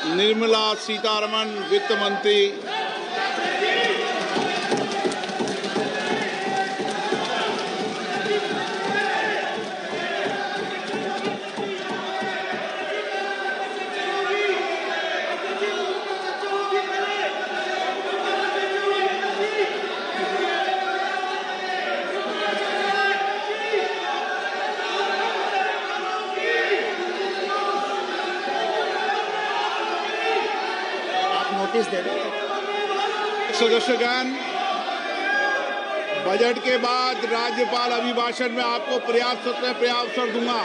निर्मला सीतारमन वित्त मंत्री, सदस्यगण, बजट के बाद राज्यपाल अभिभाषण में आपको पर्याप्त अवसर दूंगा।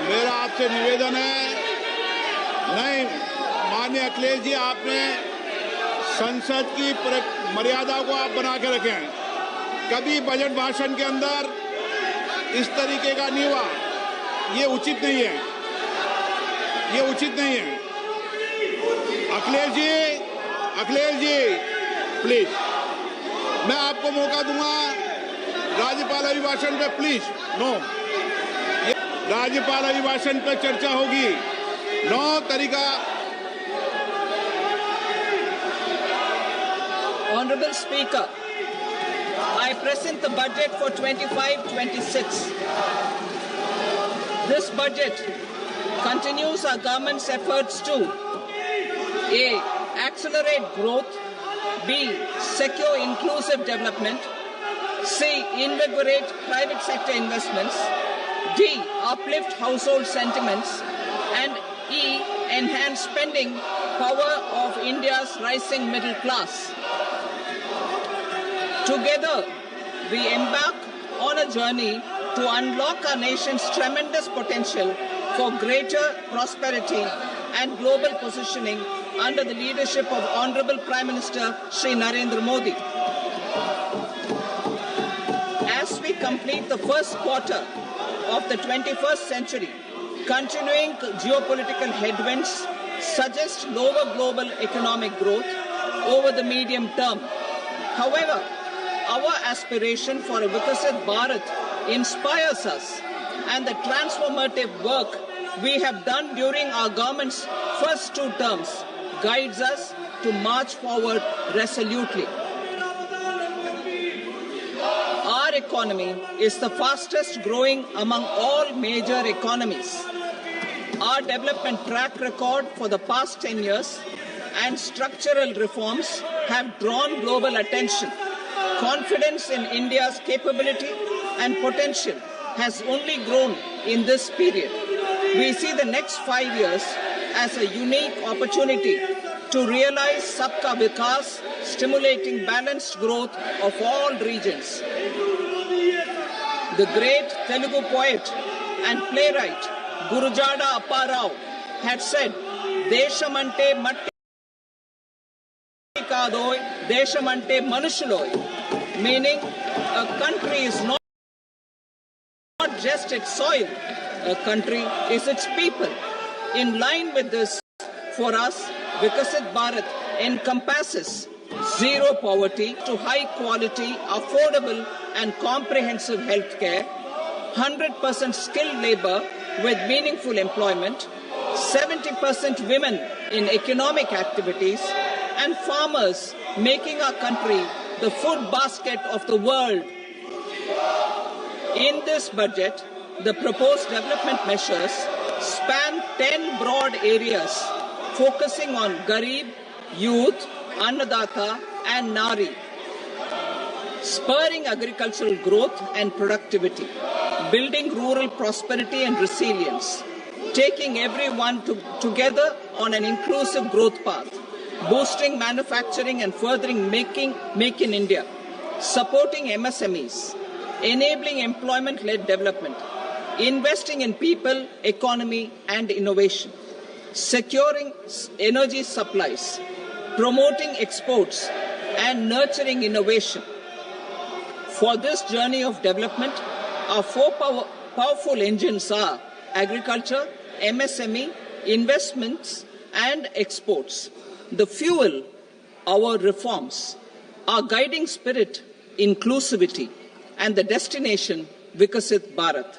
मेरा आपसे निवेदन है, नहीं माननीय अखिलेश जी, आपने संसद की मर्यादा को आप बना के रखें। कभी बजट भाषण के अंदर इस तरीके का नहीं हुआ, ये उचित नहीं है, ये उचित नहीं है। अखिलेश जी प्लीज, मैं आपको मौका दूंगा राज्यपाल अभिभाषण पे, प्लीज नो, राज्यपाल अभिभाषण पे चर्चा होगी, नो तरीका। Honorable Speaker, I present the budget for 25-26. This budget continues our government's efforts to A. Accelerate growth, B. Secure inclusive development, C. Invigorate private sector investments, D. Uplift household sentiments, and E. Enhance spending power of India's rising middle class. Together, we embark on a journey to unlock our nation's tremendous potential for greater prosperity and global positioning under the leadership of Honorable Prime Minister Shri Narendra Modi. As we complete the first quarter of the 21st century, continuing geopolitical headwinds suggest lower global economic growth over the medium term. However, our aspiration for a Vikasit Bharat inspires us, and the transformative work we have done during our government's first 2 terms guides us to march forward resolutely. Our economy is the fastest growing among all major economies. Our development track record for the past 10 years and structural reforms have drawn global attention. Confidence in India's capability and potential has only grown in this period. We see the next 5 years as a unique opportunity to realize Sabka Vikas, stimulating balanced growth of all regions. The great Telugu poet and playwright Gurujada Apparao had said, "Deshamante matti kadoy, deshamante manushuloy," meaning a country is not just its soil, a country is its people. In line with this, for us, Vikasit Bharat encompasses zero poverty to high quality, affordable and comprehensive healthcare, 100% skilled labor with meaningful employment, 70% women in economic activities, and farmers making our country the food basket of the world. In this budget, the proposed development measures span 10 broad areas focusing on Garib, youth, Annadata and Nari, spurring agricultural growth and productivity, building rural prosperity and resilience, taking everyone together on an inclusive growth path, boosting manufacturing and furthering Make in India, supporting MSMEs, enabling employment-led development, investing in people, economy and innovation, securing energy supplies, promoting exports and nurturing innovation. For this journey of development, our 4 powerful engines are agriculture, MSME, investments and exports. The fuel, our reforms, our guiding spirit, inclusivity, and the destination, Vikasit Bharat.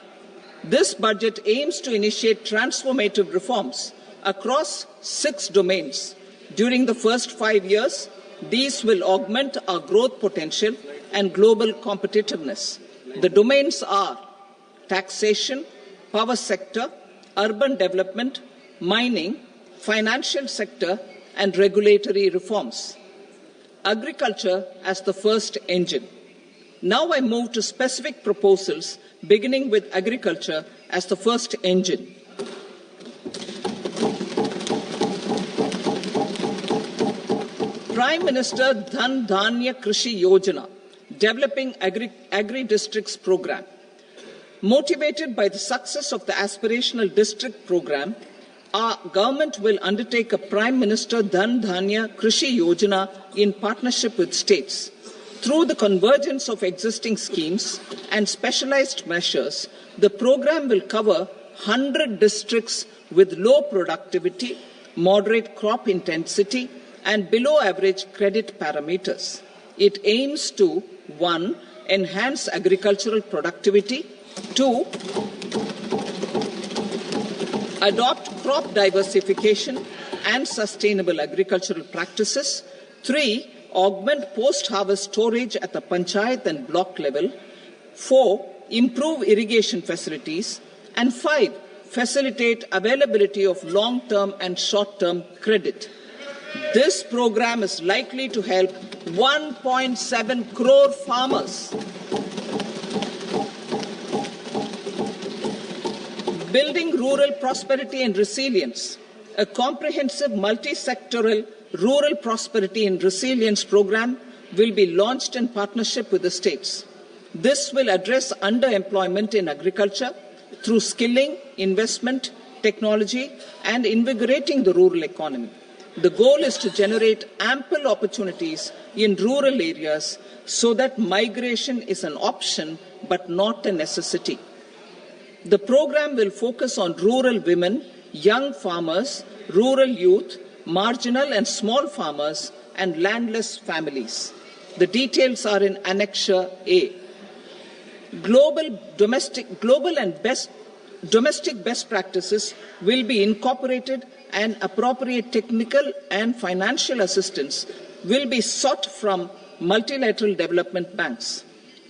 This budget aims to initiate transformative reforms across 6 domains. During the first 5 years, these will augment our growth potential and global competitiveness. The domains are taxation, power sector, urban development, mining, financial sector, and regulatory reforms. Agriculture as the first engine. Now I move to specific proposals, beginning with agriculture as the first engine. Prime Minister Dhan Dhanya Krishi Yojana, Developing Agri-Districts Program. Motivated by the success of the Aspirational District Program, our government will undertake a Prime Minister Dhan Dhanya Krishi Yojana in partnership with states. Through the convergence of existing schemes and specialized measures, the program will cover 100 districts with low productivity, moderate crop intensity, and below average credit parameters. It aims to 1. Enhance agricultural productivity, 2. Adopt crop diversification and sustainable agricultural practices, 3. Augment post-harvest storage at the panchayat and block level, 4. Improve irrigation facilities, and 5. Facilitate availability of long-term and short-term credit. This program is likely to help 1.7 crore farmers. Building rural prosperity and resilience. A comprehensive multi-sectoral rural prosperity and resilience program will be launched in partnership with the states. This will address underemployment in agriculture through skilling, investment, technology, and invigorating the rural economy. The goal is to generate ample opportunities in rural areas so that migration is an option but not a necessity. The program will focus on rural women, young farmers, rural youth, marginal and small farmers, and landless families. The details are in Annexure A. Domestic best practices will be incorporated, and appropriate technical and financial assistance will be sought from multilateral development banks.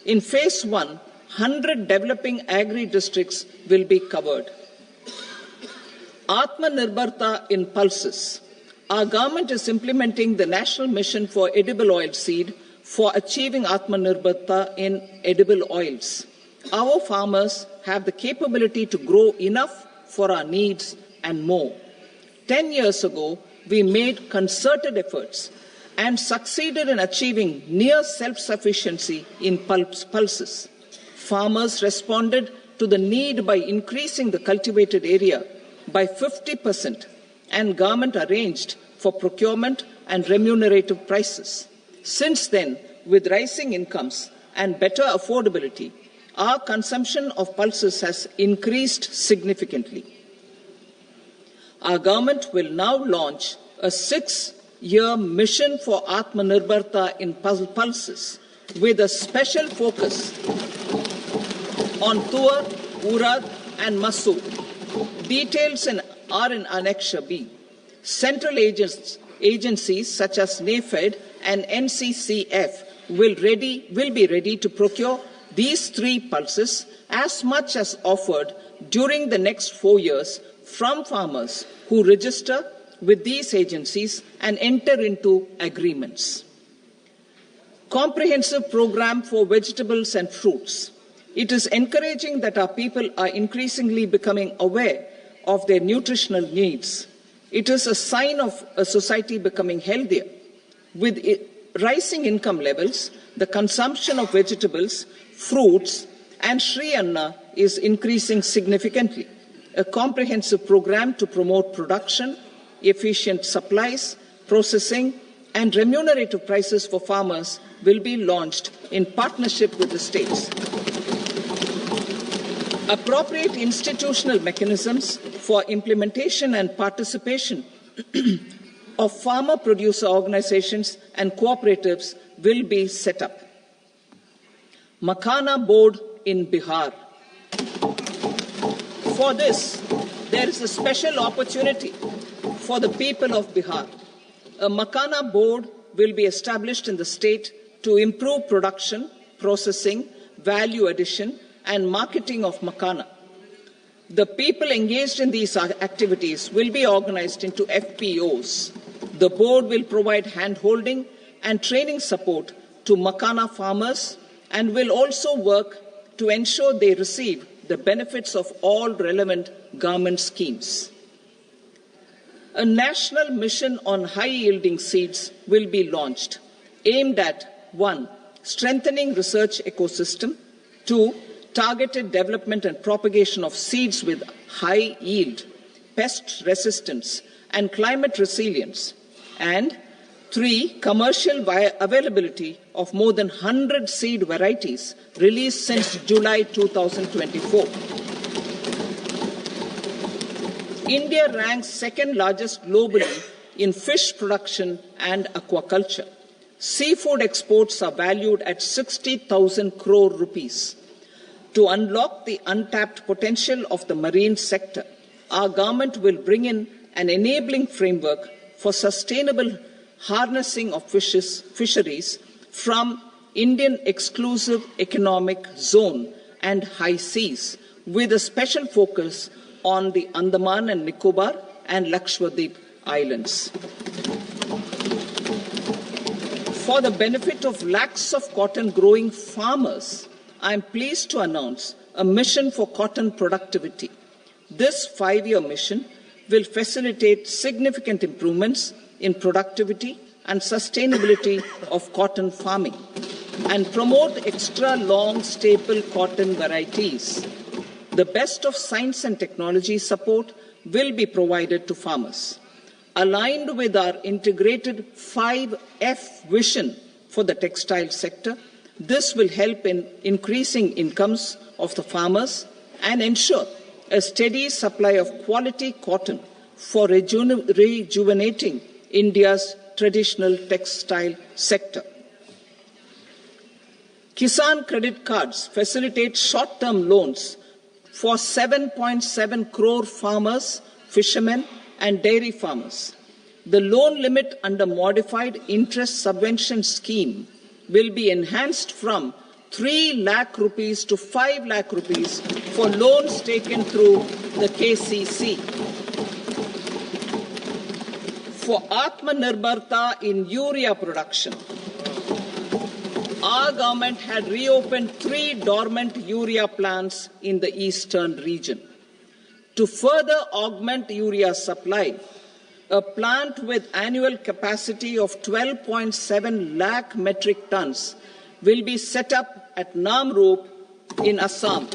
In Phase 1, 100 developing agri-districts will be covered. Atmanirbharta in pulses. Our government is implementing the National Mission for Edible Oilseed for achieving Atmanirbharta in edible oils. Our farmers have the capability to grow enough for our needs and more. 10 years ago, we made concerted efforts and succeeded in achieving near self-sufficiency in pulses. Farmers responded to the need by increasing the cultivated area by 50%, and government arranged for procurement and remunerative prices. Since then, with rising incomes and better affordability, our consumption of pulses has increased significantly. Our government will now launch a 6-year mission for Atmanirbharta in pulses with a special focus on Tuar, Urad and Masoor. Details are in Annexure B. Central agencies such as NAFED and NCCF will be ready to procure these 3 pulses as much as offered during the next 4 years from farmers who register with these agencies and enter into agreements. Comprehensive program for vegetables and fruits. It is encouraging that our people are increasingly becoming aware of their nutritional needs. It is a sign of a society becoming healthier. With rising income levels, the consumption of vegetables, fruits, and Shri Anna is increasing significantly. A comprehensive program to promote production, efficient supplies, processing, and remunerative prices for farmers will be launched in partnership with the states. Appropriate institutional mechanisms for implementation and participation of farmer producer organizations and cooperatives will be set up. Makhana Board in Bihar. For this, there is a special opportunity for the people of Bihar. A Makana board will be established in the state to improve production, processing, value addition, and marketing of Makana. The people engaged in these activities will be organized into FPOs. The board will provide hand-holding and training support to Makana farmers and will also work to ensure they receive the benefits of all relevant government schemes. A national mission on high-yielding seeds will be launched, aimed at 1. Strengthening research ecosystem, 2. Targeted development and propagation of seeds with high yield, pest resistance, and climate resilience, and 3. Commercial availability of more than 100 seed varieties released since July 2024. India ranks second largest globally in fish production and aquaculture. Seafood exports are valued at 60,000 crore rupees. To unlock the untapped potential of the marine sector, our government will bring in an enabling framework for sustainable harnessing of fisheries from Indian exclusive economic zone and high seas, with a special focus on the Andaman and Nicobar and Lakshadweep Islands. For the benefit of lakhs of cotton growing farmers, I am pleased to announce a mission for cotton productivity. This 5-year mission will facilitate significant improvements in productivity and sustainability of cotton farming and promote extra long staple cotton varieties. The best of science and technology support will be provided to farmers. Aligned with our integrated 5F vision for the textile sector, this will help in increasing incomes of the farmers and ensure a steady supply of quality cotton for rejuvenating India's traditional textile sector. Kisan credit cards facilitate short-term loans for 7.7 crore farmers, fishermen, and dairy farmers. The loan limit under modified interest subvention scheme will be enhanced from 3 lakh rupees to 5 lakh rupees for loans taken through the KCC. For Atmanirbharta in urea production, our government had reopened 3 dormant urea plants in the eastern region. To further augment urea supply, a plant with annual capacity of 12.7 lakh metric tons will be set up at Namrup in Assam.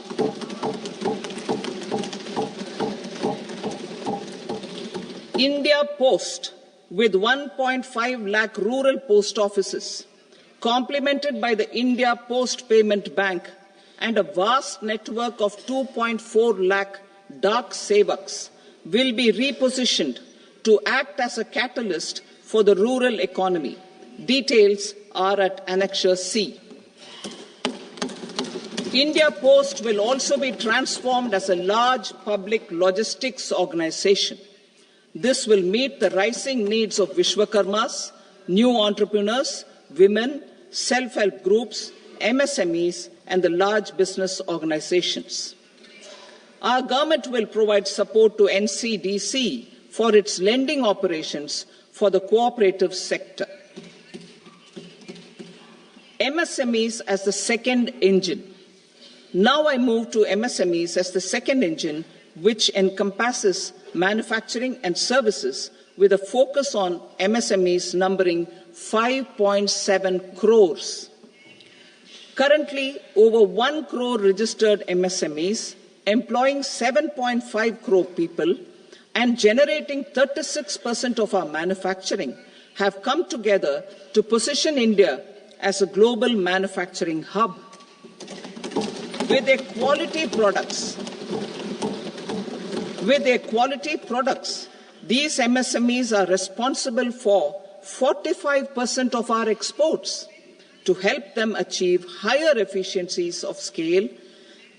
India Post, with 1.5 lakh rural post offices, complemented by the India Post Payment Bank and a vast network of 2.4 lakh Dak Sevaks, will be repositioned to act as a catalyst for the rural economy. Details are at Annexure C. India Post will also be transformed as a large public logistics organization. This will meet the rising needs of Vishwakarmas, new entrepreneurs, women, self-help groups, MSMEs, and the large business organizations. Our government will provide support to NCDC for its lending operations for the cooperative sector. MSMEs as the second engine. Now I move to MSMEs as the second engine, which encompasses manufacturing and services with a focus on MSMEs numbering 5.7 crores. Currently, over 1 crore registered MSMEs, employing 7.5 crore people and generating 36% of our manufacturing, have come together to position India as a global manufacturing hub. With their quality products, these MSMEs are responsible for 45% of our exports. To help them achieve higher efficiencies of scale,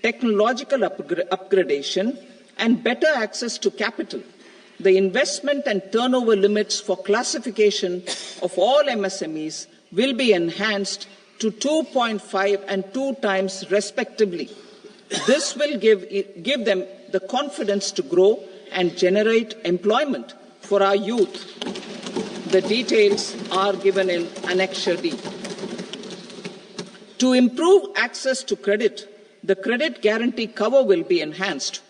technological upgradation, and better access to capital, the investment and turnover limits for classification of all MSMEs will be enhanced to 2.5 and 2 times respectively. This will give them the confidence to grow and generate employment for our youth. The details are given in Annexure D. To improve access to credit, the credit guarantee cover will be enhanced.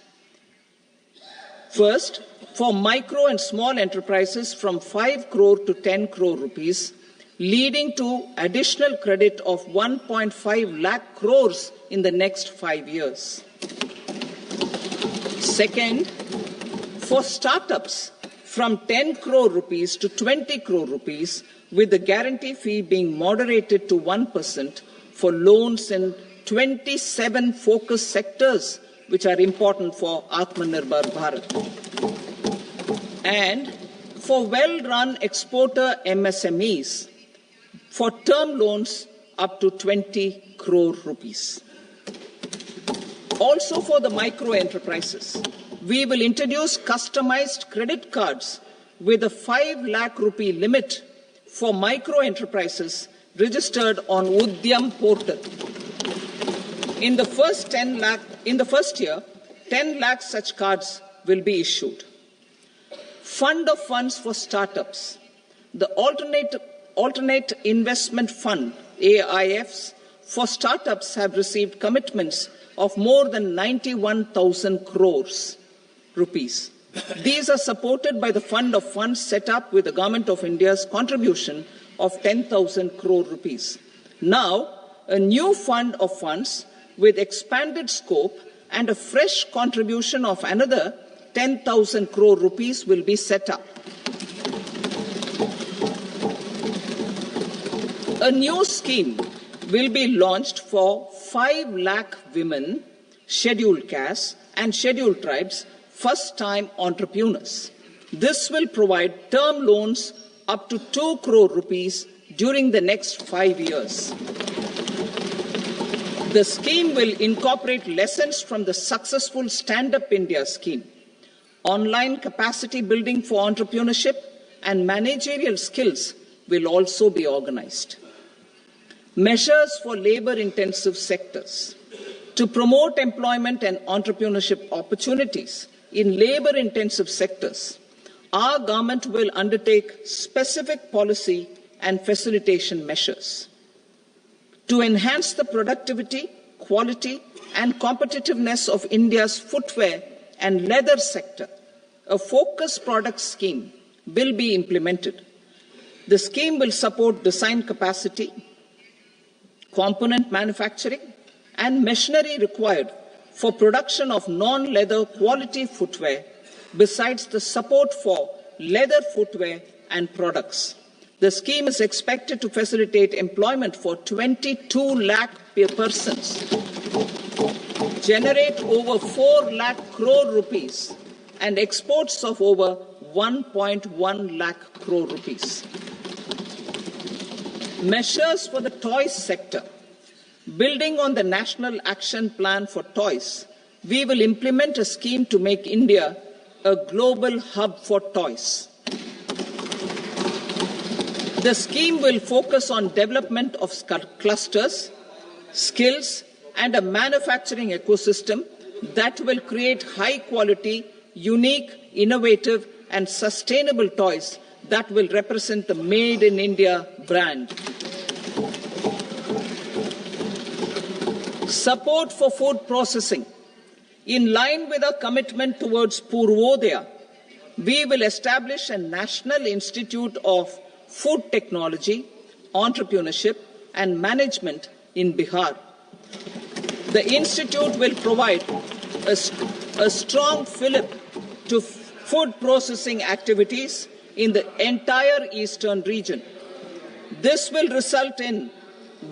First, for micro and small enterprises from 5 crore to 10 crore rupees, leading to additional credit of 1.5 lakh crores in the next 5 years. Second, for startups from 10 crore rupees to 20 crore rupees, with the guarantee fee being moderated to 1% for loans in 27 focus sectors which are important for Atmanirbhar Bharat. And for well-run exporter MSMEs, for term loans up to 20 crore rupees. Also for the micro enterprises, we will introduce customized credit cards with a 5 lakh rupee limit for micro enterprises registered on Udyam portal. In the first year, 10 lakh such cards will be issued. Fund of funds for startups. The Alternate Investment Fund, AIFs, for startups have received commitments of more than 91,000 crores rupees. These are supported by the fund of funds set up with the Government of India's contribution of 10,000 crore rupees. Now, a new fund of funds with expanded scope and a fresh contribution of another 10,000 crore rupees will be set up. A new scheme will be launched for 5 lakh women, scheduled castes and scheduled tribes, first-time entrepreneurs. This will provide term loans up to 2 crore rupees during the next 5 years. The scheme will incorporate lessons from the successful Stand Up India scheme. Online capacity building for entrepreneurship and managerial skills will also be organized. Measures for labor-intensive sectors. To promote employment and entrepreneurship opportunities in labor-intensive sectors, our government will undertake specific policy and facilitation measures. To enhance the productivity, quality, and competitiveness of India's footwear and leather sector, a focus product scheme will be implemented. The scheme will support design capacity, component manufacturing, and machinery required for production of non-leather quality footwear, besides the support for leather footwear and products. The scheme is expected to facilitate employment for 22 lakh persons, generate over 4 lakh crore rupees, and exports of over 1.1 lakh crore rupees. Measures for the toys sector. Building on the National Action Plan for Toys, we will implement a scheme to make India a global hub for toys. The scheme will focus on development of clusters, skills, and a manufacturing ecosystem that will create high-quality, unique, innovative, and sustainable toys that will represent the Made in India brand. Support for food processing. In line with our commitment towards Purvodaya, we will establish a National Institute of Food Technology, Entrepreneurship and Management in Bihar. The institute will provide a strong fillip to food processing activities in the entire eastern region. This will result in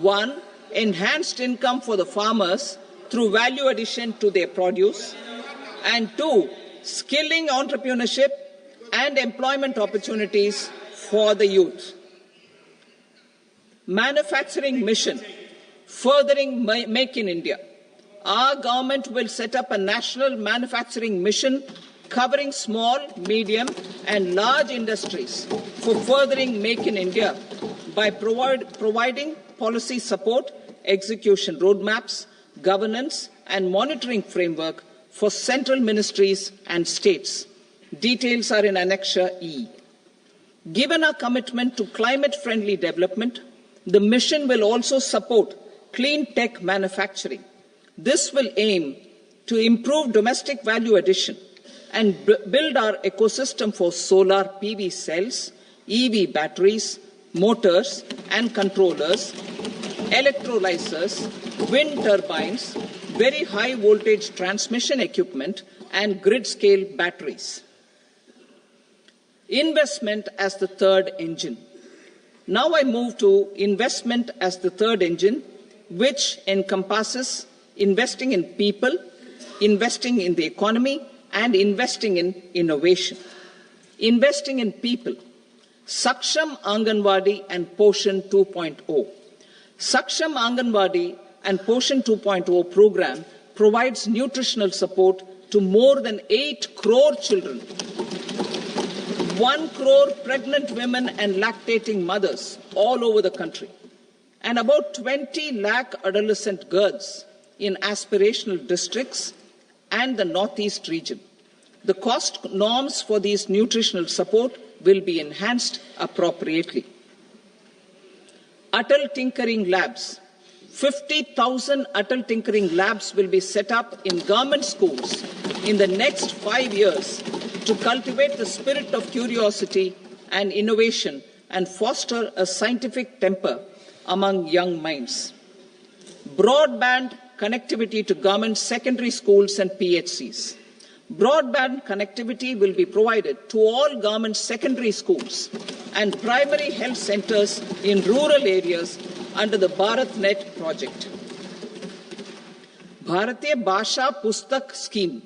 1. Enhanced income for the farmers through value addition to their produce, and 2. Skilling entrepreneurship and employment opportunities for the youth. Manufacturing mission, furthering Make in India. Our government will set up a national manufacturing mission covering small, medium and large industries for furthering Make in India by providing policy support, execution roadmaps, governance and monitoring framework for central ministries and states. Details are in Annexure E. Given our commitment to climate-friendly development, the mission will also support clean tech manufacturing. This will aim to improve domestic value addition and build our ecosystem for solar PV cells, EV batteries, motors and controllers, electrolyzers, wind turbines, very high voltage transmission equipment and grid-scale batteries. Investment as the third engine. Now I move to investment as the third engine, which encompasses investing in people, investing in the economy, and investing in innovation. Investing in people. Saksham Anganwadi and Poshan 2.0. Saksham Anganwadi and Poshan 2.0 program provides nutritional support to more than 8 crore children, 1 crore pregnant women and lactating mothers all over the country, and about 20 lakh adolescent girls in aspirational districts and the Northeast region. The cost norms for these nutritional support will be enhanced appropriately. Atal Tinkering Labs. 50,000 Atal Tinkering Labs will be set up in government schools in the next 5 years to cultivate the spirit of curiosity and innovation and foster a scientific temper among young minds. Broadband connectivity to government secondary schools and PHCs. Broadband connectivity will be provided to all government secondary schools and primary health centers in rural areas under the BharatNet project. Bharatiya Bhasha Pustak Scheme.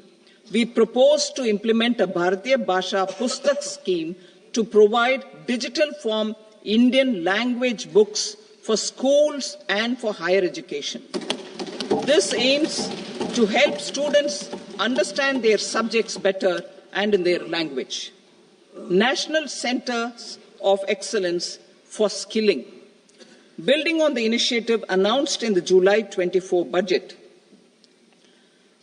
We propose to implement a Bharatiya Bhasha Pustak scheme to provide digital form Indian language books for schools and for higher education. This aims to help students understand their subjects better and in their language. National Centers of Excellence for Skilling. Building on the initiative announced in the July 24 budget,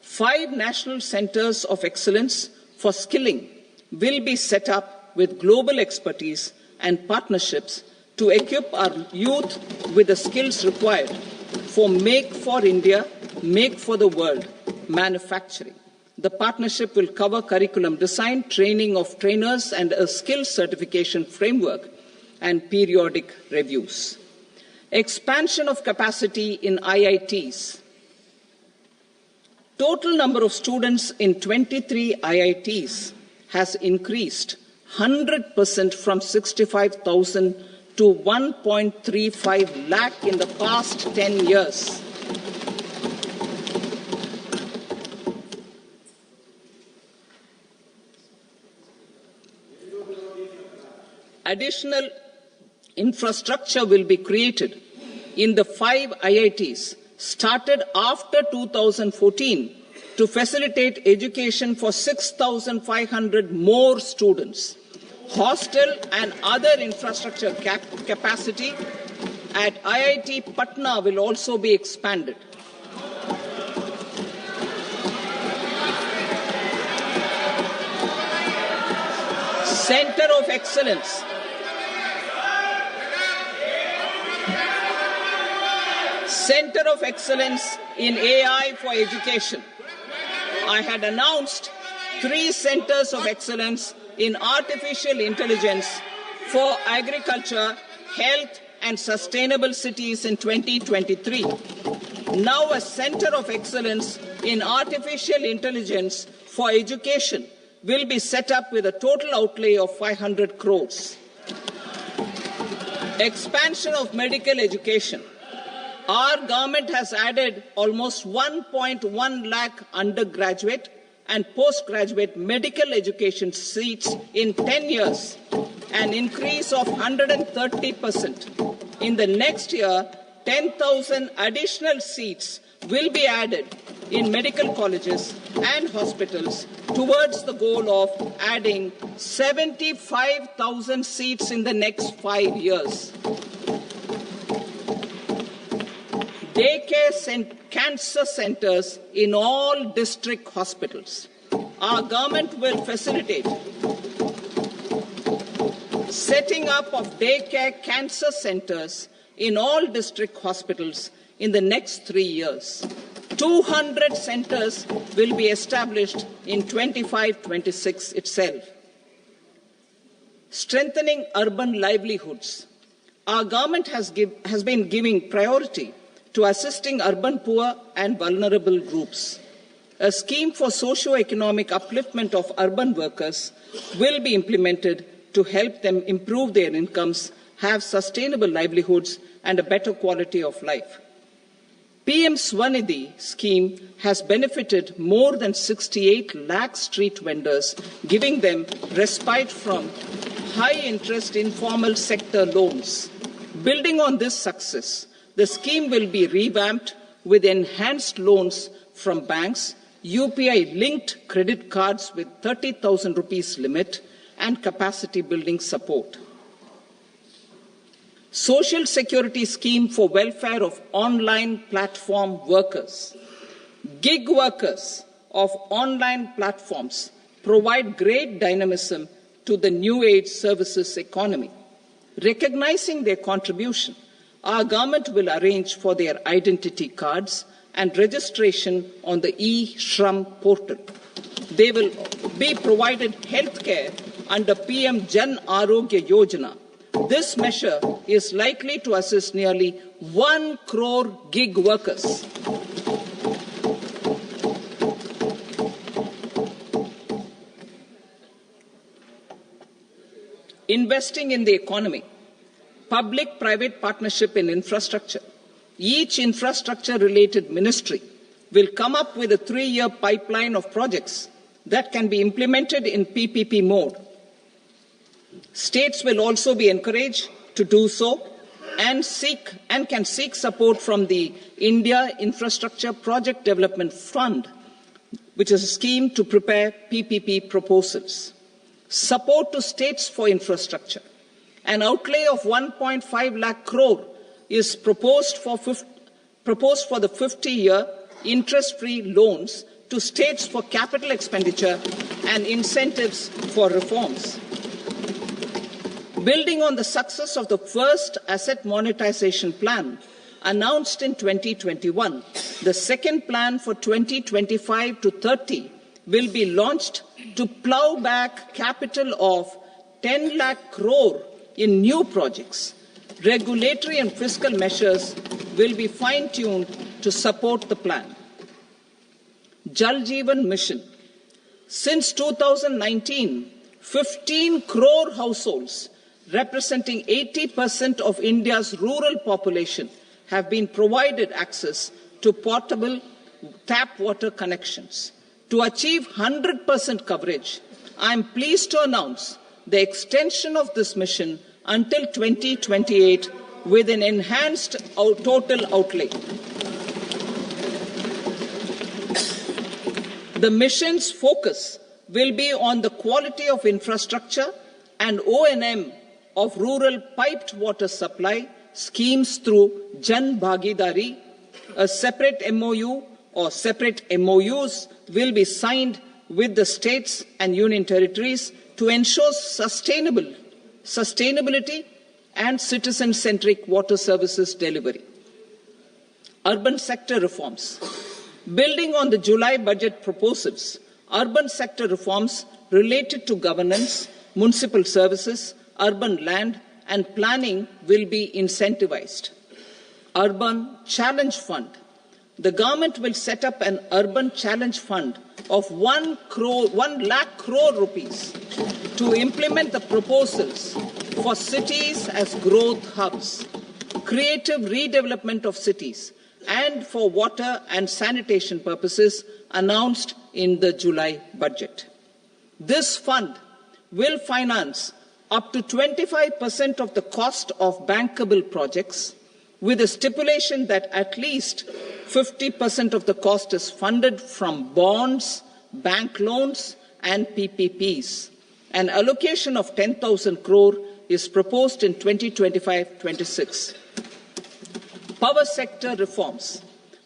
5 national centers of excellence for skilling will be set up with global expertise and partnerships to equip our youth with the skills required for Make for India, Make for the World manufacturing. The partnership will cover curriculum design, training of trainers, and a skills certification framework and periodic reviews. Expansion of capacity in IITs. Total number of students in 23 IITs has increased 100% from 65,000 to 1.35 lakh in the past 10 years. Additional infrastructure will be created in the 5 IITs started after 2014 to facilitate education for 6,500 more students. Hostel and other infrastructure capacity at IIT Patna will also be expanded. Center of Excellence. Center of Excellence in AI for Education. I had announced 3 centers of excellence in artificial intelligence for agriculture, health and sustainable cities in 2023. Now a center of excellence in artificial intelligence for education will be set up with a total outlay of 500 crores. Expansion of medical education. Our government has added almost 1.1 lakh undergraduate and postgraduate medical education seats in 10 years, an increase of 130%. In the next year, 10,000 additional seats will be added in medical colleges and hospitals towards the goal of adding 75,000 seats in the next 5 years. Daycare cancer centers in all district hospitals. Our government will facilitate setting up of daycare cancer centers in all district hospitals in the next 3 years. 200 centers will be established in 25-26 itself. Strengthening urban livelihoods. Our government has been giving priority to assisting urban poor and vulnerable groups. A scheme for socio-economic upliftment of urban workers will be implemented to help them improve their incomes, have sustainable livelihoods, and a better quality of life. PM Swanidhi scheme has benefited more than 68 lakh street vendors, giving them respite from high-interest informal sector loans. Building on this success, the scheme will be revamped with enhanced loans from banks, UPI-linked credit cards with 30,000 rupees limit, and capacity building support. Social Security Scheme for welfare of online platform workers. Gig workers of online platforms provide great dynamism to the new age services economy. Recognizing their contribution, our government will arrange for their identity cards and registration on the e-Shram portal. They will be provided healthcare under PM Jan Arogya Yojana. This measure is likely to assist nearly 1 crore gig workers. Investing in the economy. Public-private partnership in infrastructure. Each infrastructure-related ministry will come up with a 3-year pipeline of projects that can be implemented in PPP mode. States will also be encouraged to do so and can seek support from the India Infrastructure Project Development Fund, which is a scheme to prepare PPP proposals. Support to states for infrastructure. An outlay of 1.5 lakh crore is proposed for the 50-year interest-free loans to states for capital expenditure and incentives for reforms. Building on the success of the first asset monetization plan announced in 2021, the second plan for 2025 to 30 will be launched to plough back capital of 10 lakh crore in new projects. Regulatory and fiscal measures will be fine-tuned to support the plan. Jal Jeevan Mission. Since 2019, 15 crore households representing 80% of India's rural population have been provided access to portable tap water connections. To achieve 100% coverage, I am pleased to announce the extension of this mission until 2028 with an enhanced total outlay. The mission's focus will be on the quality of infrastructure and O&M of rural piped water supply schemes through Jan Bhagidari. A separate MOU or separate MOUs will be signed with the states and union territories to ensure sustainability and citizen-centric water services delivery. Urban sector reforms. Building on the July budget proposals, urban sector reforms related to governance, municipal services, urban land and planning will be incentivized. Urban Challenge Fund. The government will set up an Urban Challenge Fund of 1 lakh crore rupees to implement the proposals for cities as growth hubs, creative redevelopment of cities, and for water and sanitation purposes announced in the July budget. This fund will finance up to 25% of the cost of bankable projects with a stipulation that at least 50% of the cost is funded from bonds, bank loans and PPPs. An allocation of 10,000 crore is proposed in 2025-26. Power sector reforms.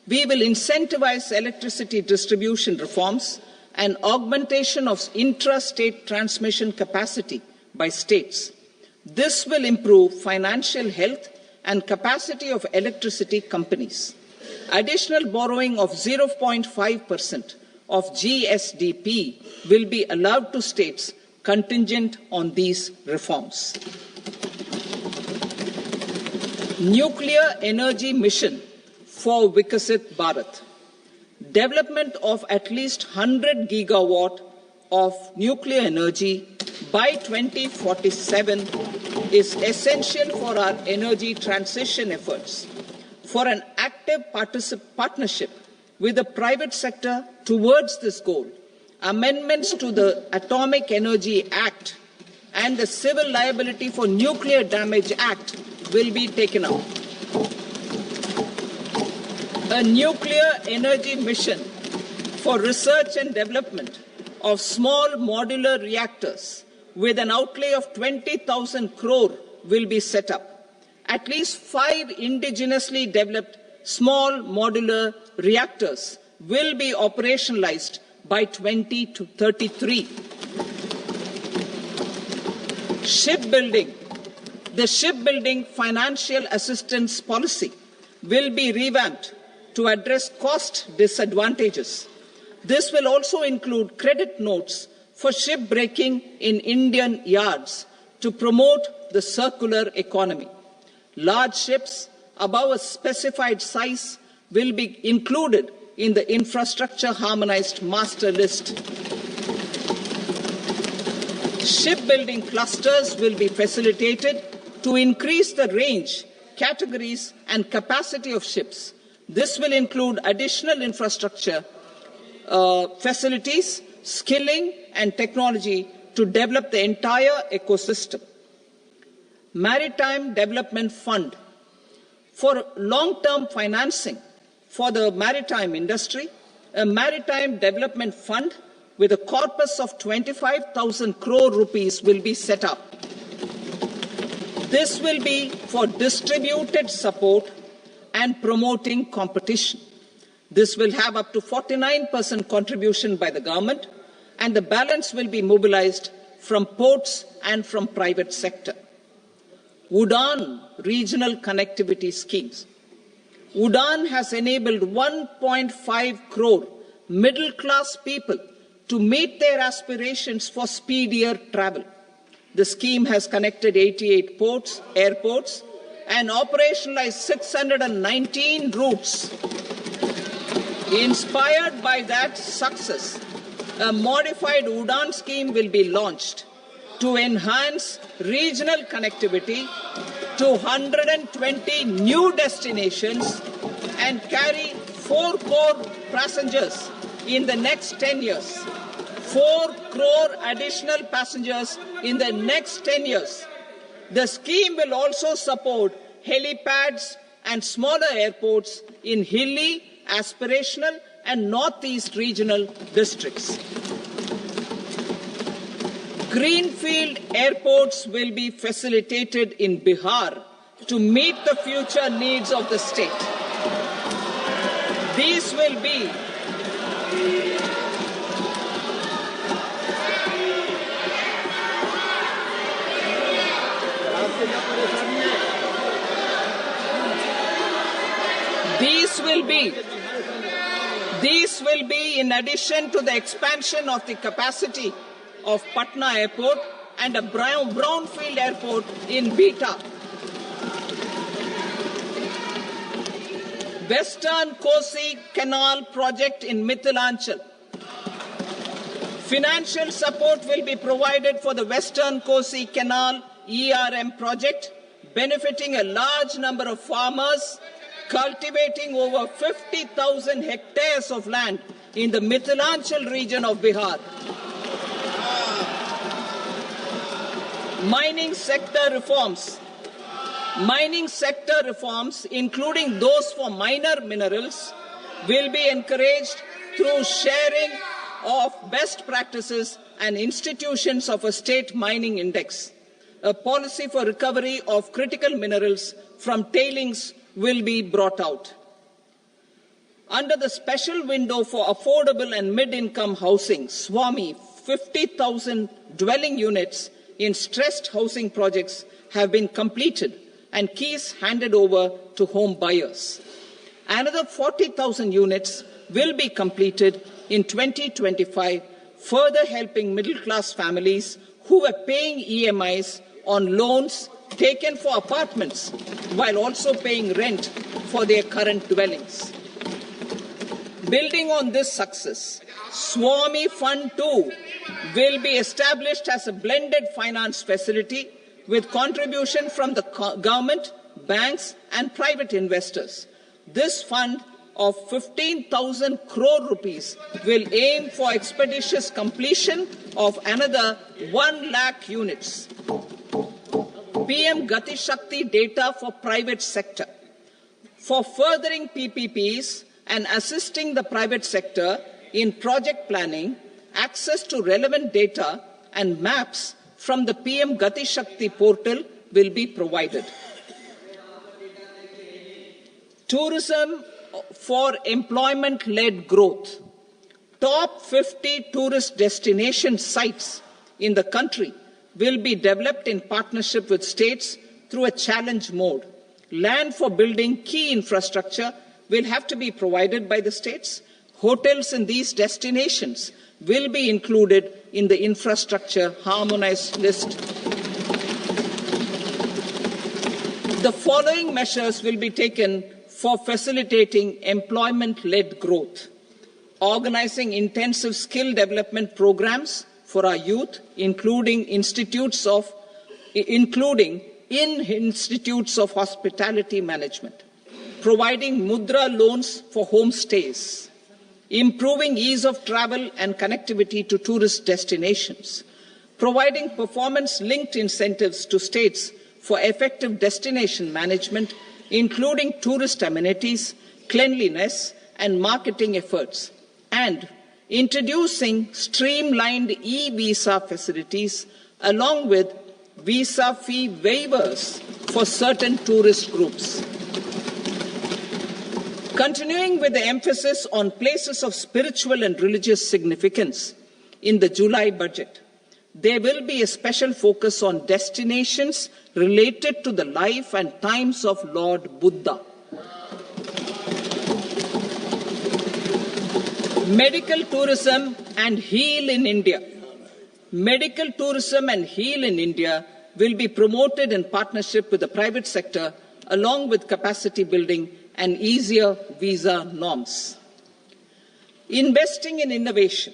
We will incentivize electricity distribution reforms and augmentation of intra-state transmission capacity by states. This will improve financial health and capacity of electricity companies. Additional borrowing of 0.5% of GSDP will be allowed to states contingent on these reforms. Nuclear energy mission for Vikasit Bharat. Development of at least 100 gigawatt of nuclear energy by 2047 is essential for our energy transition efforts. For an active partnership with the private sector towards this goal, amendments to the Atomic Energy Act and the Civil Liability for Nuclear Damage Act will be taken up. A nuclear energy mission for research and development of small modular reactors with an outlay of 20,000 crore will be set up. At least 5 indigenously developed small modular reactors will be operationalized by 2033. Shipbuilding. The shipbuilding financial assistance policy will be revamped to address cost disadvantages. This will also include credit notes for shipbreaking in Indian yards to promote the circular economy. Large ships above a specified size will be included in the infrastructure harmonized master list. Shipbuilding clusters will be facilitated to increase the range, categories and capacity of ships. This will include additional infrastructure, facilities, skilling and technology to develop the entire ecosystem. Maritime Development Fund. For long-term financing for the maritime industry, a Maritime Development Fund with a corpus of 25,000 crore rupees will be set up. This will be for distributed support and promoting competition. This will have up to 49% contribution by the government, and the balance will be mobilized from ports and from private sector. UDAN regional connectivity schemes. UDAN has enabled 1.5 crore middle-class people to meet their aspirations for speedier travel. The scheme has connected 88 airports, and operationalized 619 routes. Inspired by that success, a modified UDAN scheme will be launched to enhance regional connectivity to 120 new destinations and carry 4 crore passengers in the next 10 years. 4 crore additional passengers in the next 10 years. The scheme will also support helipads and smaller airports in hilly, aspirational and northeast regional districts. Greenfield airports will be facilitated in Bihar to meet the future needs of the state. These will be These will be in addition to the expansion of the capacity of Patna Airport and a brownfield airport in Beta. Western Kosi Canal project in Mithilanchal. Financial support will be provided for the Western Kosi Canal ERM project, benefiting a large number of farmers, cultivating over 50,000 hectares of land in the Mithilanchal region of Bihar. Mining sector reforms. Mining sector reforms, including those for minor minerals, will be encouraged through sharing of best practices and institutions of a state mining index. A policy for recovery of critical minerals from tailings will be brought out. Under the special window for affordable and mid-income housing, SWAMI, 50,000 dwelling units in stressed housing projects have been completed and keys handed over to home buyers. Another 40,000 units will be completed in 2025, further helping middle-class families who were paying EMIs on loans taken for apartments while also paying rent for their current dwellings. Building on this success, SWAMI Fund 2 will be established as a blended finance facility with contribution from the government, banks and private investors. This fund of 15,000 crore rupees will aim for expeditious completion of another 1 lakh units. PM Gati Shakti data for private sector. For furthering PPPs and assisting the private sector in project planning, access to relevant data and maps from the PM Gati Shakti portal will be provided. Tourism for employment-led growth. Top 50 tourist destination sites in the country will be developed in partnership with states through a challenge mode. Land for building key infrastructure will have to be provided by the states. Hotels in these destinations will be included in the infrastructure harmonized list. The following measures will be taken for facilitating employment-led growth: organizing intensive skill development programs for our youth, including in institutes of hospitality management, providing mudra loans for homestays, improving ease of travel and connectivity to tourist destinations, providing performance-linked incentives to states for effective destination management, including tourist amenities, cleanliness and marketing efforts, and introducing streamlined e-visa facilities along with visa fee waivers for certain tourist groups. Continuing with the emphasis on places of spiritual and religious significance, in the July budget, there will be a special focus on destinations related to the life and times of Lord Buddha. Medical tourism and Heal in India. Medical tourism and Heal in India will be promoted in partnership with the private sector, along with capacity building and easier visa norms. Investing in innovation.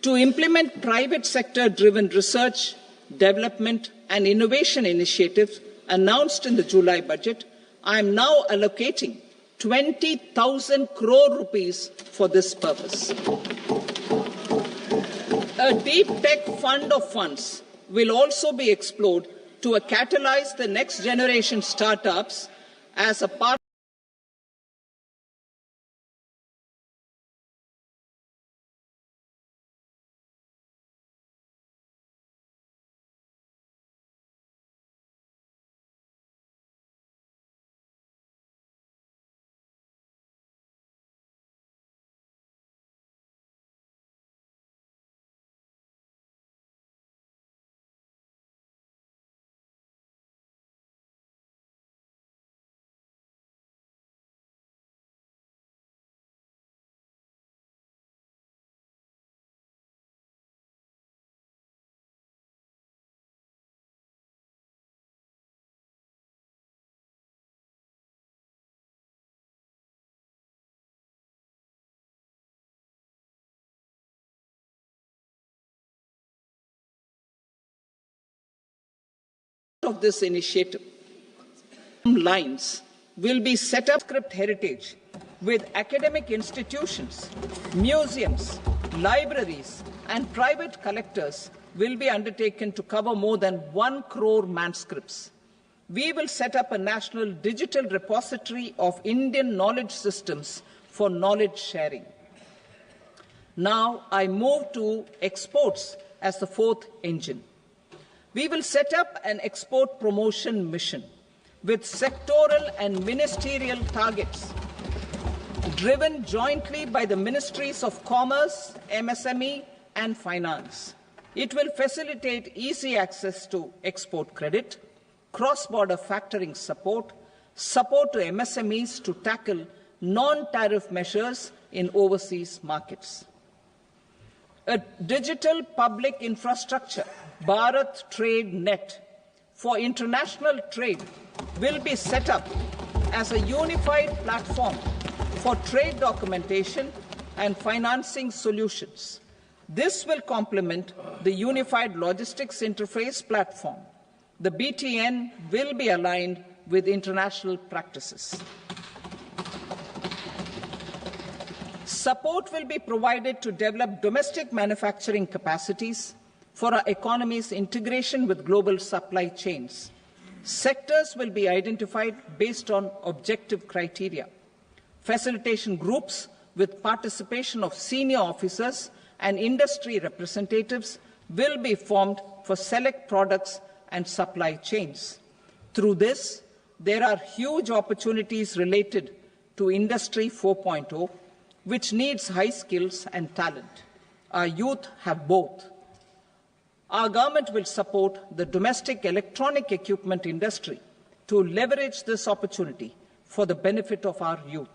To implement private sector-driven research, development and innovation initiatives announced in the July budget, I am now allocating 20,000 crore rupees for this purpose. A deep tech fund of funds will also be explored to catalyze the next generation startups as a part of this initiative. Lines will be set up script heritage with academic institutions, museums, libraries and private collectors will be undertaken to cover more than 1 crore manuscripts. We will set up a national digital repository of Indian knowledge systems for knowledge sharing. Now I move to exports as the fourth engine. We will set up an export promotion mission with sectoral and ministerial targets driven jointly by the Ministries of Commerce, MSME and Finance. It will facilitate easy access to export credit, cross-border factoring support, support to MSMEs to tackle non-tariff measures in overseas markets. A digital public infrastructure, Bharat Trade Net, for international trade will be set up as a unified platform for trade documentation and financing solutions. This will complement the Unified Logistics Interface platform. The BTN will be aligned with international practices. Support will be provided to develop domestic manufacturing capacities for our economy's integration with global supply chains. Sectors will be identified based on objective criteria. Facilitation groups with participation of senior officers and industry representatives will be formed for select products and supply chains. Through this, there are huge opportunities related to Industry 4.0, which needs high skills and talent. Our youth have both. Our government will support the domestic electronic equipment industry to leverage this opportunity for the benefit of our youth.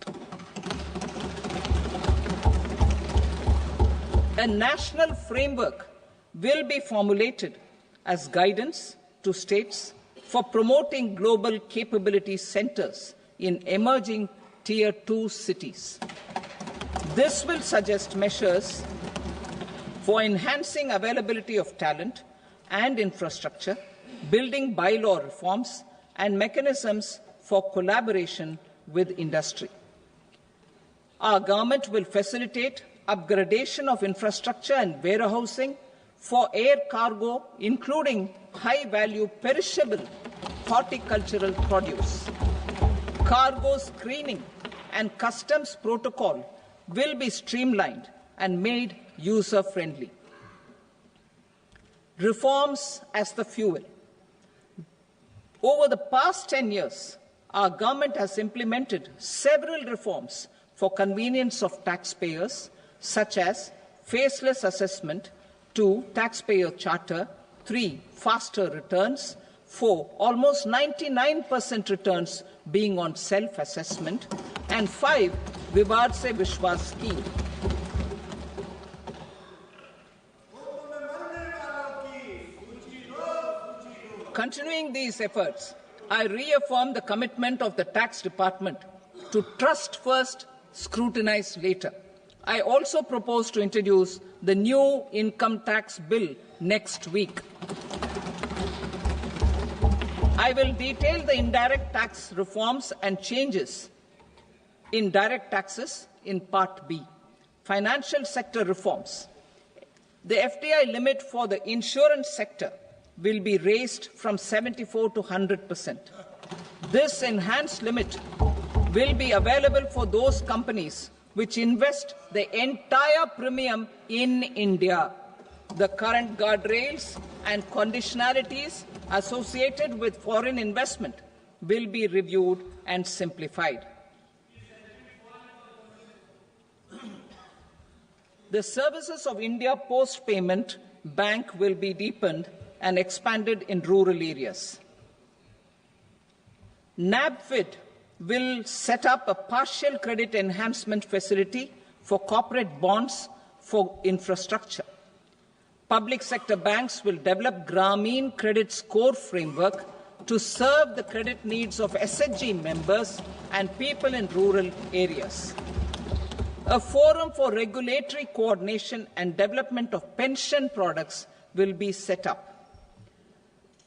A national framework will be formulated as guidance to states for promoting global capability centers in emerging Tier 2 cities. This will suggest measures for enhancing availability of talent and infrastructure, building bylaw reforms, and mechanisms for collaboration with industry. Our government will facilitate upgradation of infrastructure and warehousing for air cargo, including high-value perishable horticultural produce. Cargo screening and customs protocol will be streamlined and made user-friendly. Reforms as the fuel. Over the past 10 years, our government has implemented several reforms for convenience of taxpayers, such as faceless assessment, 2, taxpayer charter, 3, faster returns, 4, almost 99% returns being on self-assessment, and 5, Vivad Se Vishwas scheme. Continuing these efforts, I reaffirm the commitment of the Tax Department to trust first, scrutinize later. I also propose to introduce the new income tax bill next week. I will detail the indirect tax reforms and changes in direct taxes in Part B. Financial sector reforms. The FDI limit for the insurance sector will be raised from 74 to 100%. This enhanced limit will be available for those companies which invest the entire premium in India. The current guardrails and conditionalities associated with foreign investment will be reviewed and simplified. The services of India Post Payment Bank will be deepened and expanded in rural areas. NABFID will set up a partial credit enhancement facility for corporate bonds for infrastructure. Public sector banks will develop Grameen Credit Score framework to serve the credit needs of SHG members and people in rural areas. A forum for regulatory coordination and development of pension products will be set up.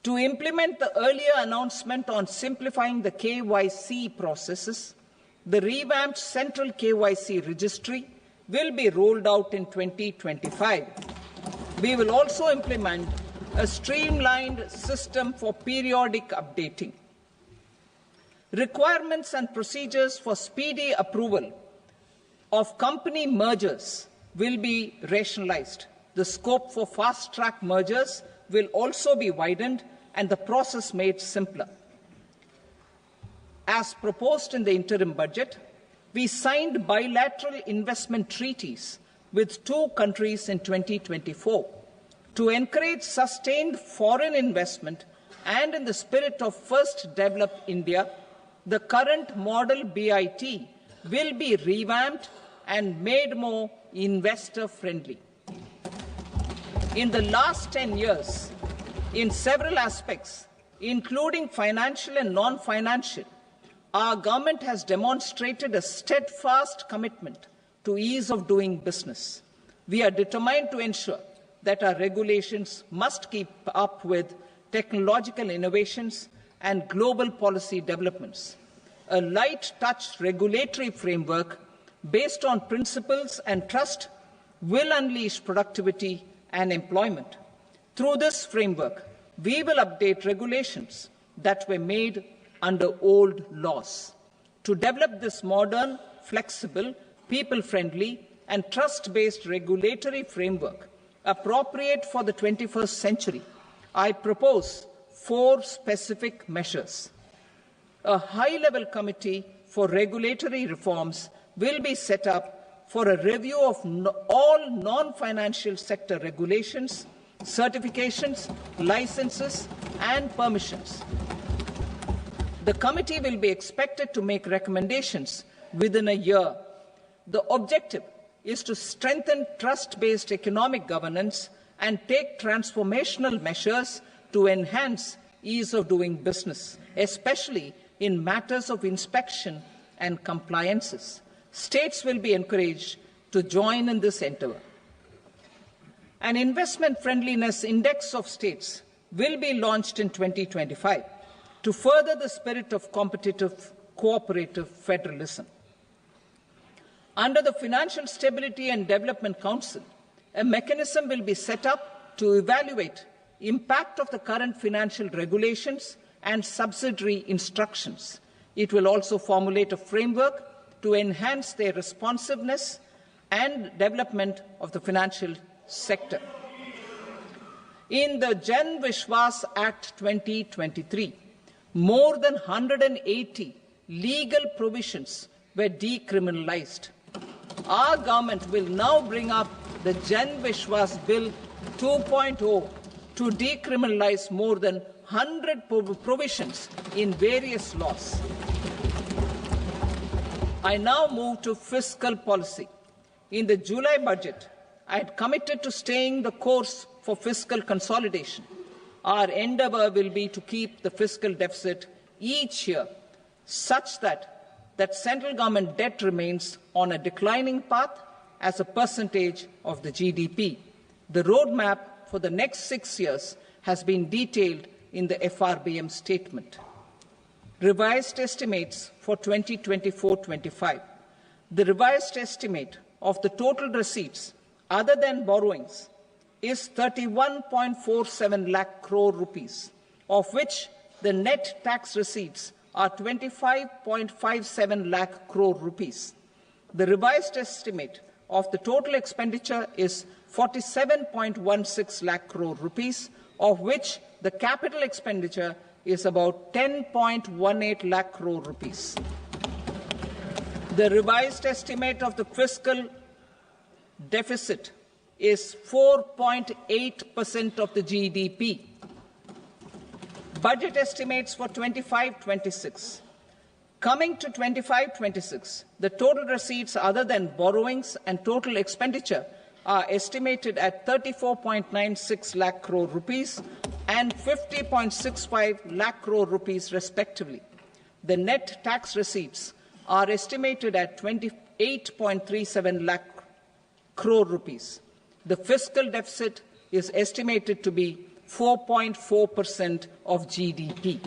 To implement the earlier announcement on simplifying the KYC processes, the revamped Central KYC Registry will be rolled out in 2025. We will also implement a streamlined system for periodic updating. Requirements and procedures for speedy approval of company mergers will be rationalized. The scope for fast-track mergers will also be widened and the process made simpler. As proposed in the interim budget, we signed bilateral investment treaties with 2 countries in 2024 to encourage sustained foreign investment, and in the spirit of First Develop India, the current model BIT will be revamped and made more investor-friendly. In the last 10 years, in several aspects, including financial and non-financial, our government has demonstrated a steadfast commitment to ease of doing business. We are determined to ensure that our regulations must keep up with technological innovations and global policy developments. A light-touch regulatory framework based on principles and trust will unleash productivity and employment. Through this framework, we will update regulations that were made under old laws. To develop this modern, flexible, people-friendly and trust-based regulatory framework appropriate for the 21st century, I propose 4 specific measures. A high-level committee for regulatory reforms will be set up for a review of all non-financial sector regulations, certifications, licenses and permissions. The committee will be expected to make recommendations within a year. The objective is to strengthen trust-based economic governance and take transformational measures to enhance ease of doing business, especially in matters of inspection and compliances. States will be encouraged to join in this endeavour. An investment friendliness index of states will be launched in 2025 to further the spirit of competitive, cooperative federalism. Under the Financial Stability and Development Council, a mechanism will be set up to evaluate impact of the current financial regulations and subsidiary instructions. It will also formulate a framework to enhance their responsiveness and development of the financial sector. In the Jan Vishwas Act 2023, more than 180 legal provisions were decriminalized. Our government will now bring up the Jan Vishwas Bill 2.0 to decriminalize more than 100 provisions in various laws. I now move to fiscal policy. In the July budget, I had committed to staying the course for fiscal consolidation. Our endeavour will be to keep the fiscal deficit each year such that central government debt remains on a declining path as a percentage of the GDP. The roadmap for the next 6 years has been detailed in the FRBM statement. Revised estimates for 2024-25. The revised estimate of the total receipts other than borrowings is 31.47 lakh crore rupees, of which the net tax receipts are 25.57 lakh crore rupees. The revised estimate of the total expenditure is 47.16 lakh crore rupees, of which the capital expenditure is about 10.18 lakh crore rupees. The revised estimate of the fiscal deficit is 4.8% of the GDP. Budget estimates for 25-26. Coming to 25-26, the total receipts other than borrowings and total expenditure are estimated at 34.96 lakh crore rupees and 50.65 lakh crore rupees respectively. The net tax receipts are estimated at 28.37 lakh crore rupees. The fiscal deficit is estimated to be 4.4% of GDP.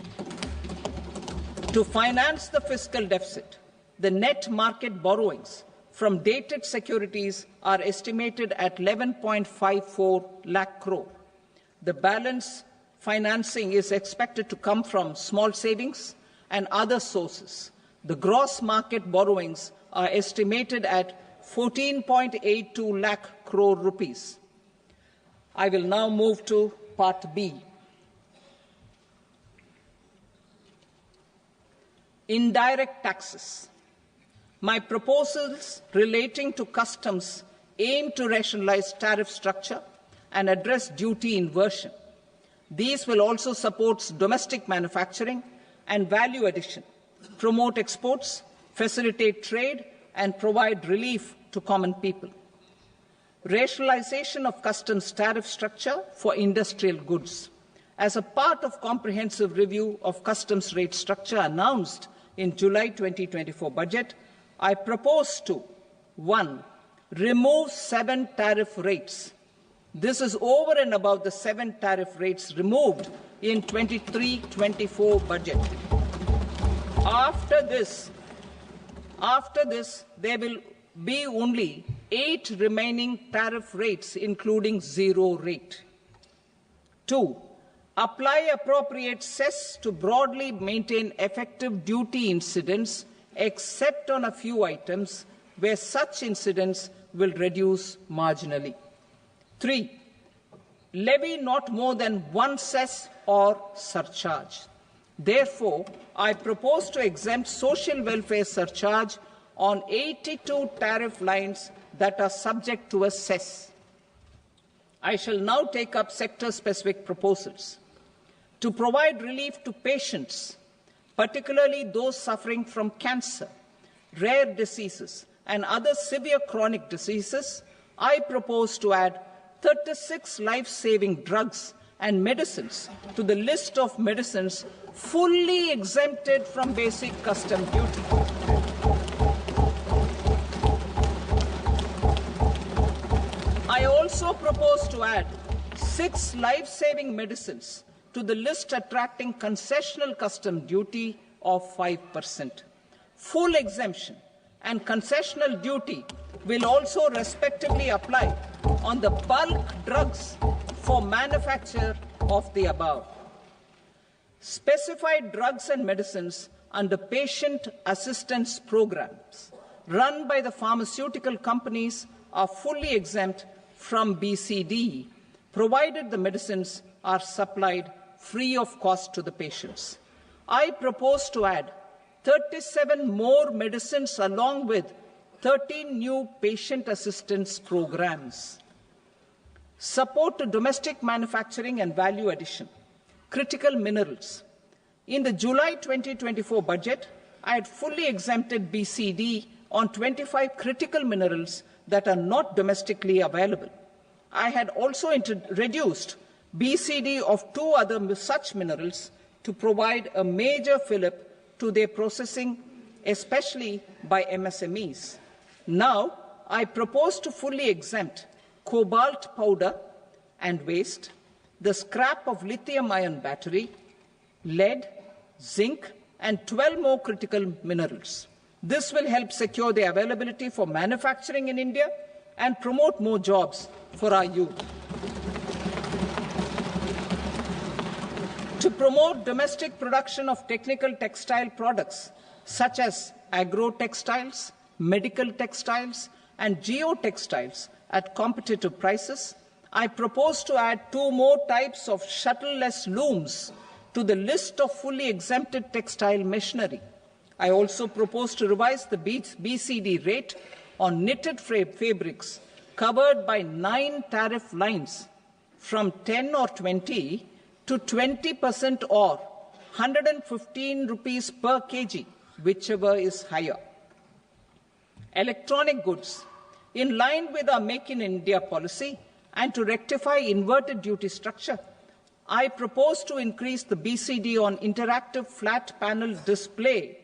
To finance the fiscal deficit, the net market borrowings from dated securities are estimated at 11.54 lakh crore. The balance financing is expected to come from small savings and other sources, the gross market borrowings are estimated at 14.82 lakh crore rupees. I will now move to Part B. Indirect taxes. My proposals relating to customs aim to rationalize tariff structure and address duty inversion. These will also support domestic manufacturing and value addition, promote exports, facilitate trade, and provide relief to common people. Rationalization of customs tariff structure for industrial goods. As a part of comprehensive review of customs rate structure announced in July 2024 budget, I propose to 1. Remove 7 tariff rates. This is over and above the 7 tariff rates removed in 23-24 budget. After this, there will be only 8 remaining tariff rates, including 0 rate. 2. Apply appropriate cess to broadly maintain effective duty incidence, except on a few items where such incidence will reduce marginally. 3. Levy not more than 1 cess or surcharge. Therefore, I propose to exempt social welfare surcharge on 82 tariff lines that are subject to a cess. I shall now take up sector-specific proposals. To provide relief to patients, particularly those suffering from cancer, rare diseases, and other severe chronic diseases, I propose to add 36 life-saving drugs and medicines to the list of medicines fully exempted from basic custom duty. I also propose to add 6 life-saving medicines to the list attracting concessional custom duty of 5%. Full exemption and concessional duty will also respectively apply on the bulk drugs for manufacture of the above. Specified drugs and medicines under patient assistance programs run by the pharmaceutical companies are fully exempt from BCD, provided the medicines are supplied free of cost to the patients. I propose to add 37 more medicines along with 13 new patient assistance programs. Support to domestic manufacturing and value addition. Critical minerals. In the July 2024 budget, I had fully exempted BCD on 25 critical minerals that are not domestically available. I had also reduced BCD of 2 other such minerals to provide a major fillip to their processing, especially by MSMEs. Now, I propose to fully exempt cobalt powder and waste, the scrap of lithium-ion battery, lead, zinc, and 12 more critical minerals. This will help secure their availability for manufacturing in India and promote more jobs for our youth. To promote domestic production of technical textile products such as agro-textiles, medical textiles, and geotextiles at competitive prices, I propose to add 2 more types of shuttle-less looms to the list of fully exempted textile machinery. I also propose to revise the BCD rate on knitted fabrics covered by 9 tariff lines from 10 or 20 to 20% or 115 rupees per kg, whichever is higher. Electronic goods. In line with our Make in India policy and to rectify inverted duty structure, I propose to increase the BCD on interactive flat panel display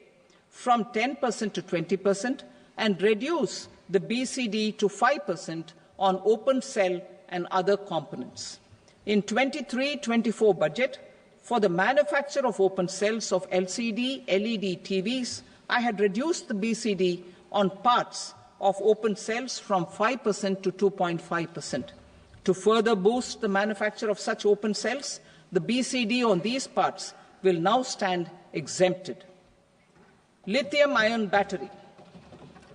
from 10% to 20% and reduce the BCD to 5% on open cell and other components. In 23-24 budget, for the manufacture of open cells of LCD, LED TVs, I had reduced the BCD on parts of open cells from 5% to 2.5%. To further boost the manufacture of such open cells, the BCD on these parts will now stand exempted. Lithium-ion battery.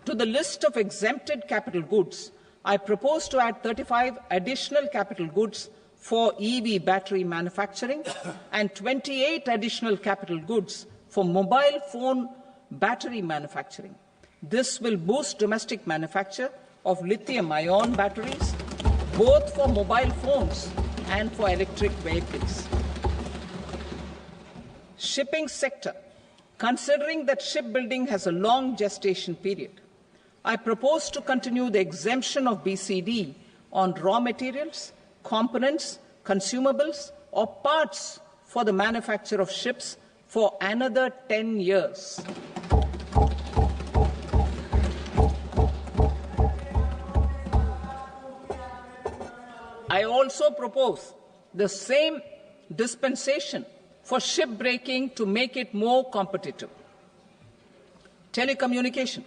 To the list of exempted capital goods, I propose to add 35 additional capital goods for EV battery manufacturing and 28 additional capital goods for mobile phone battery manufacturing. This will boost domestic manufacture of lithium-ion batteries, both for mobile phones and for electric vehicles. Shipping sector. Considering that shipbuilding has a long gestation period, I propose to continue the exemption of BCD on raw materials, components, consumables, or parts for the manufacture of ships for another 10 years. I also propose the same dispensation for shipbreaking to make it more competitive. Telecommunication.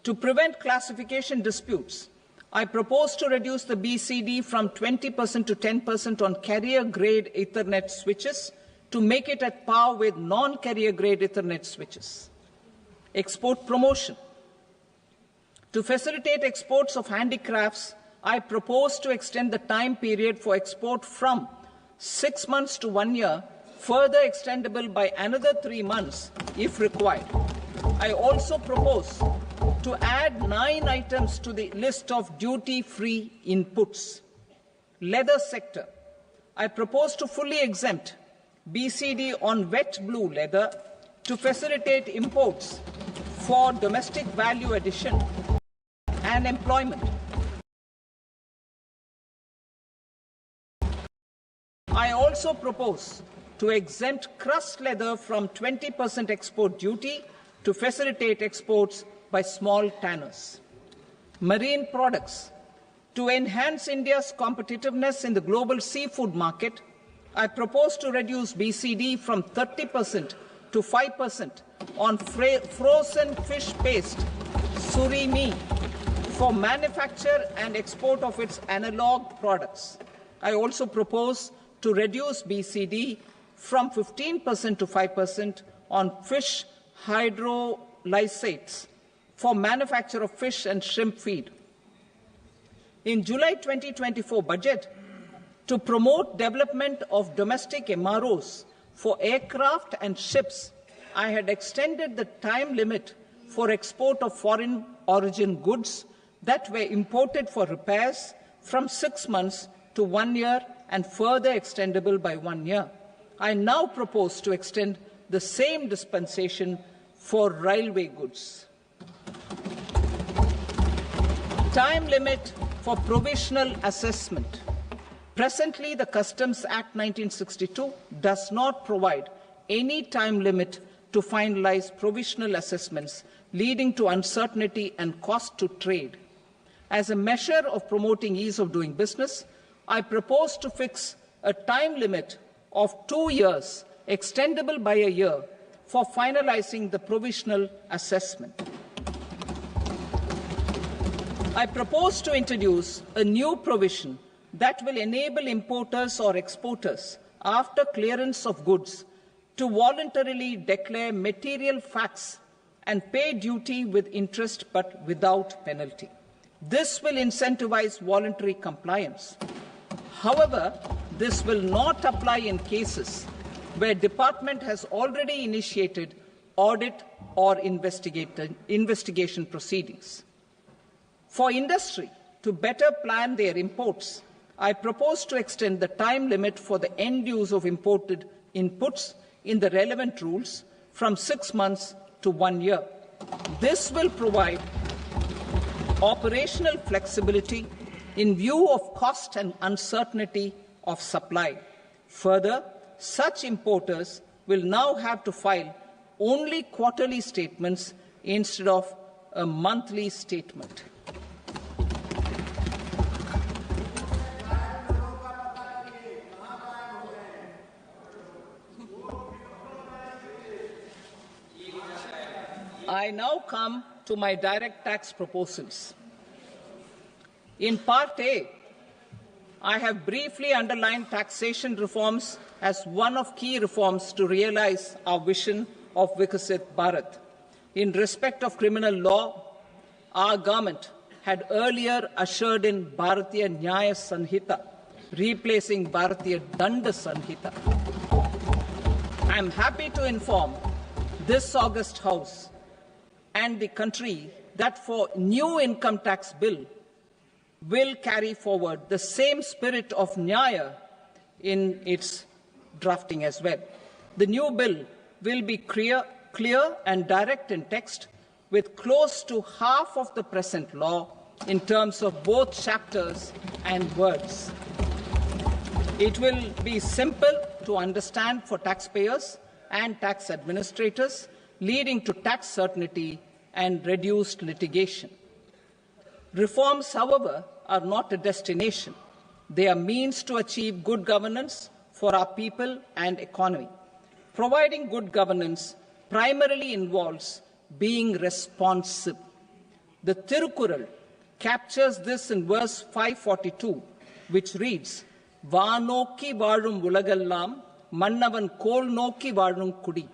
To prevent classification disputes, I propose to reduce the BCD from 20% to 10% on carrier-grade Ethernet switches to make it at par with non-carrier-grade Ethernet switches. Export promotion. To facilitate exports of handicrafts, I propose to extend the time period for export from 6 months to 1 year, further extendable by another 3 months if required. I also propose to add 9 items to the list of duty-free inputs. Leather sector. I propose to fully exempt BCD on wet blue leather to facilitate imports for domestic value addition and employment. I also propose to exempt crust leather from 20% export duty to facilitate exports by small tanners. Marine products. To enhance India's competitiveness in the global seafood market, I propose to reduce BCD from 30% to 5% on frozen fish paste, surimi, for manufacture and export of its analog products. I also propose to reduce BCD from 15% to 5% on fish hydrolysates for manufacture of fish and shrimp feed. In July 2024 budget, to promote development of domestic MROs for aircraft and ships, I had extended the time limit for export of foreign origin goods that were imported for repairs from 6 months to 1 year and further extendable by 1 year. I now propose to extend the same dispensation for railway goods. Time limit for provisional assessment. Presently, the Customs Act 1962 does not provide any time limit to finalize provisional assessments, leading to uncertainty and cost to trade. As a measure of promoting ease of doing business, I propose to fix a time limit of 2 years, extendable by a year, for finalizing the provisional assessment. I propose to introduce a new provision that will enable importers or exporters, after clearance of goods, to voluntarily declare material facts and pay duty with interest but without penalty. This will incentivize voluntary compliance. However, this will not apply in cases where department has already initiated audit or investigation proceedings. For industry to better plan their imports, I propose to extend the time limit for the end use of imported inputs in the relevant rules from 6 months to 1 year. This will provide operational flexibility in view of cost and uncertainty of supply. Further, such importers will now have to file only quarterly statements instead of a monthly statement. I now come to my direct tax proposals. In Part A, I have briefly underlined taxation reforms as one of key reforms to realize our vision of Vikasit Bharat. In respect of criminal law, our government had earlier ushered in Bharatiya Nyaya Sanhita, replacing Bharatiya Danda Sanhita. I am happy to inform this august House and the country that for new income tax bill will carry forward the same spirit of Nyaya in its drafting as well. The new bill will be clear and direct in text, with close to half of the present law in terms of both chapters and words. It will be simple to understand for taxpayers and tax administrators, leading to tax certainty and reduced litigation. Reforms, however, are not a destination. They are means to achieve good governance for our people and economy. Providing good governance primarily involves being responsive. The Tirukural captures this in verse 542, which reads, "Vaanokki vaazhum ulagallam, mannavan kol nokki vaazhum kudi,"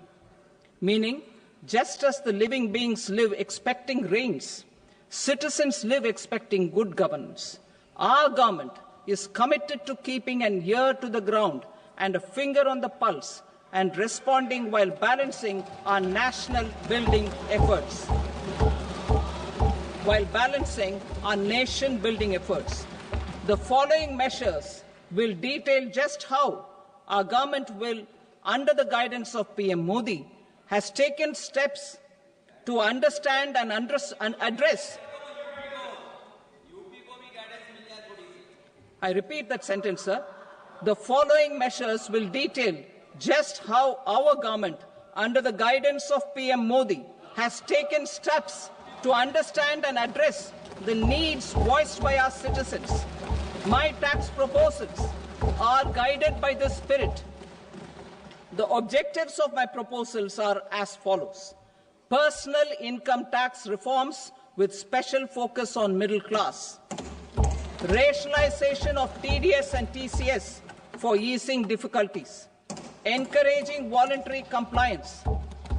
meaning, just as the living beings live expecting rains, citizens live expecting good governance. Our government is committed to keeping an ear to the ground and a finger on the pulse and responding while balancing our national building efforts. The following measures will detail just how our government will, under the guidance of PM Modi, has taken steps to understand and address. I repeat that sentence, sir. The following measures will detail just how our government, under the guidance of PM Modi, has taken steps to understand and address the needs voiced by our citizens. My tax proposals are guided by this spirit. The objectives of my proposals are as follows. Personal income tax reforms with special focus on middle class. Rationalization of TDS and TCS for easing difficulties. Encouraging voluntary compliance.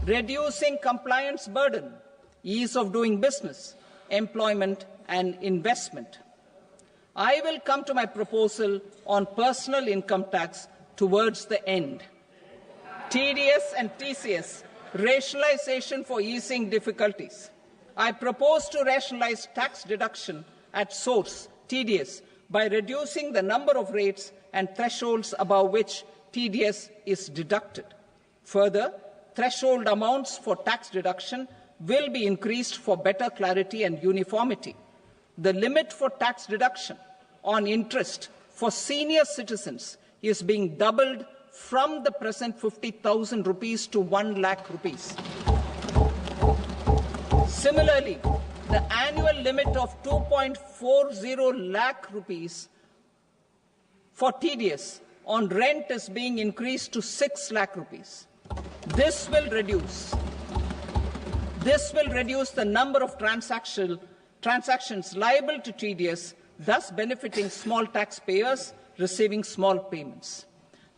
Reducing compliance burden. Ease of doing business. Employment and investment. I will come to my proposal on personal income tax towards the end. TDS and TCS, rationalization for easing difficulties. I propose to rationalize tax deduction at source, TDS, by reducing the number of rates and thresholds above which TDS is deducted. Further, threshold amounts for tax deduction will be increased for better clarity and uniformity. The limit for tax deduction on interest for senior citizens is being doubled from the present 50,000 rupees to 1 lakh rupees. Similarly, the annual limit of 2.40 lakh rupees for TDS on rent is being increased to 6 lakh rupees. This will reduce the number of transactions liable to TDS, thus benefiting small taxpayers receiving small payments.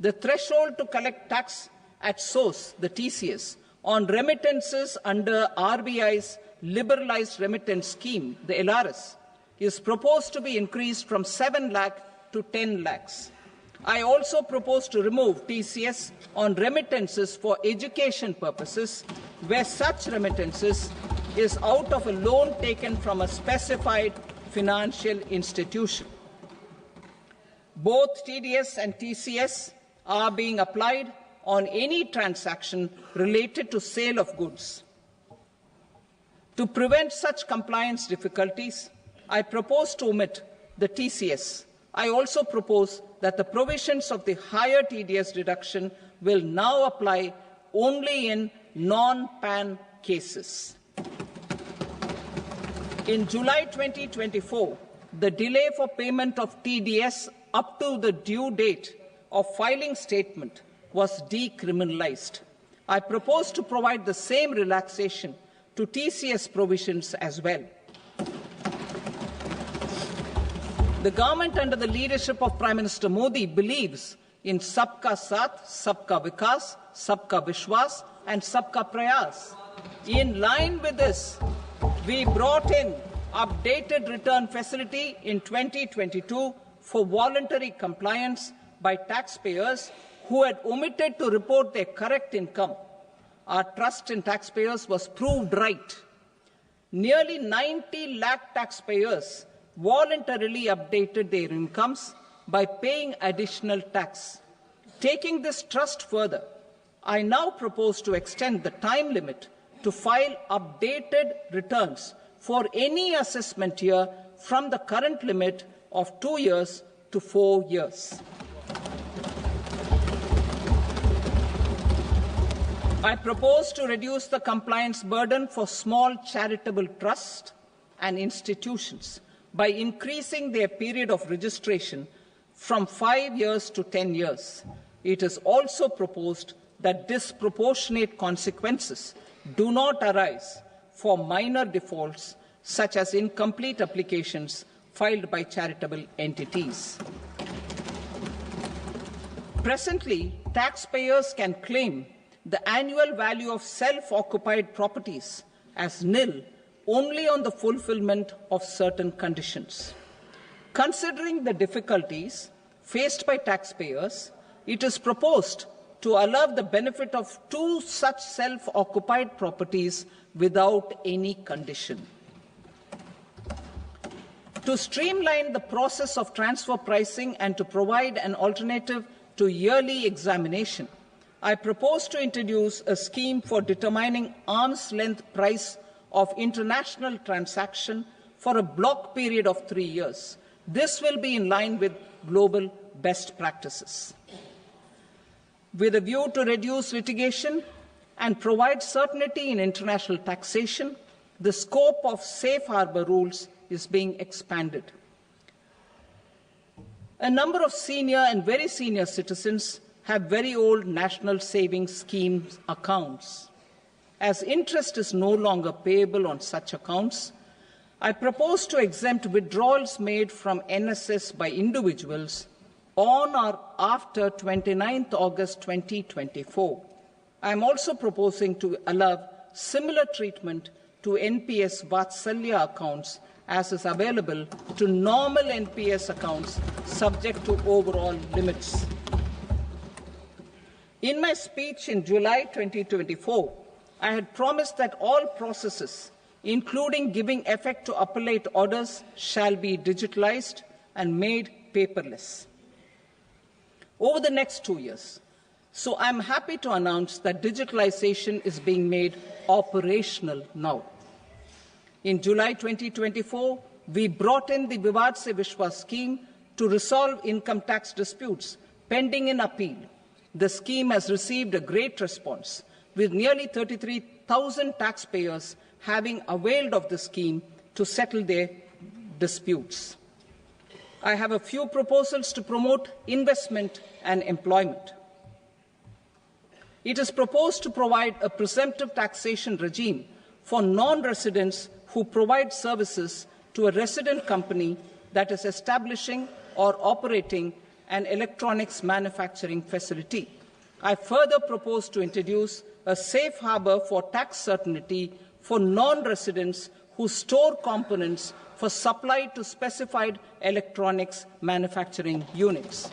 The threshold to collect tax at source, the TCS, on remittances under RBI's liberalized remittance scheme, the LRS, is proposed to be increased from 7 lakh to 10 lakhs. I also propose to remove TCS on remittances for education purposes, where such remittances is out of a loan taken from a specified financial institution. Both TDS and TCS are being applied on any transaction related to sale of goods. To prevent such compliance difficulties, I propose to omit the TCS. I also propose that the provisions of the higher TDS deduction will now apply only in non-PAN cases. In July 2024, the delay for payment of TDS up to the due date of filing statement was decriminalized. I propose to provide the same relaxation to TCS provisions as well. The government under the leadership of Prime Minister Modi believes in Sabka Saath, Sabka Vikas, Sabka Vishwas and Sabka Prayas. In line with this, we brought in updated return facility in 2022 for voluntary compliance by taxpayers who had omitted to report their correct income. Our trust in taxpayers was proved right. Nearly 90 lakh taxpayers voluntarily updated their incomes by paying additional tax. Taking this trust further, I now propose to extend the time limit to file updated returns for any assessment year from the current limit of 2 years to 4 years. I propose to reduce the compliance burden for small charitable trusts and institutions by increasing their period of registration from 5 years to 10 years. It is also proposed that disproportionate consequences do not arise for minor defaults such as incomplete applications filed by charitable entities. Presently, taxpayers can claim the annual value of self-occupied properties as nil only on the fulfillment of certain conditions. Considering the difficulties faced by taxpayers, it is proposed to allow the benefit of 2 such self-occupied properties without any condition. To streamline the process of transfer pricing and to provide an alternative to yearly examination, I propose to introduce a scheme for determining arm's length price of international transaction for a block period of 3 years. This will be in line with global best practices. With a view to reduce litigation and provide certainty in international taxation, the scope of safe harbour rules is being expanded. A number of senior and very senior citizens have very old national savings schemes accounts. As interest is no longer payable on such accounts, I propose to exempt withdrawals made from NSS by individuals on or after 29th August 2024. I am also proposing to allow similar treatment to NPS Vatsalya accounts as is available to normal NPS accounts subject to overall limits. In my speech in July 2024, I had promised that all processes, including giving effect to appellate orders, shall be digitalized and made paperless over the next 2 years. So I'm happy to announce that digitalization is being made operational now. In July 2024, we brought in the Vivad Se Vishwas scheme to resolve income tax disputes pending in appeal. The scheme has received a great response, with nearly 33,000 taxpayers having availed of the scheme to settle their disputes. I have a few proposals to promote investment and employment. It is proposed to provide a presumptive taxation regime for non-residents who provide services to a resident company that is establishing or operating an electronics manufacturing facility. I further propose to introduce a safe harbour for tax certainty for non-residents who store components for supply to specified electronics manufacturing units.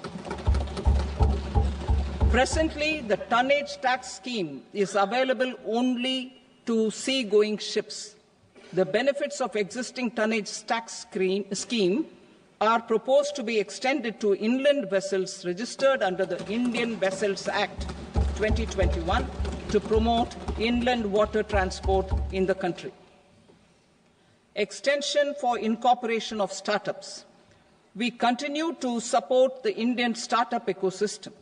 Presently, the tonnage tax scheme is available only to sea-going ships. The benefits of existing tonnage tax scheme are proposed to be extended to inland vessels registered under the Indian Vessels Act 2021 to promote inland water transport in the country. Extension for incorporation of startups. We continue to support the Indian startup ecosystem.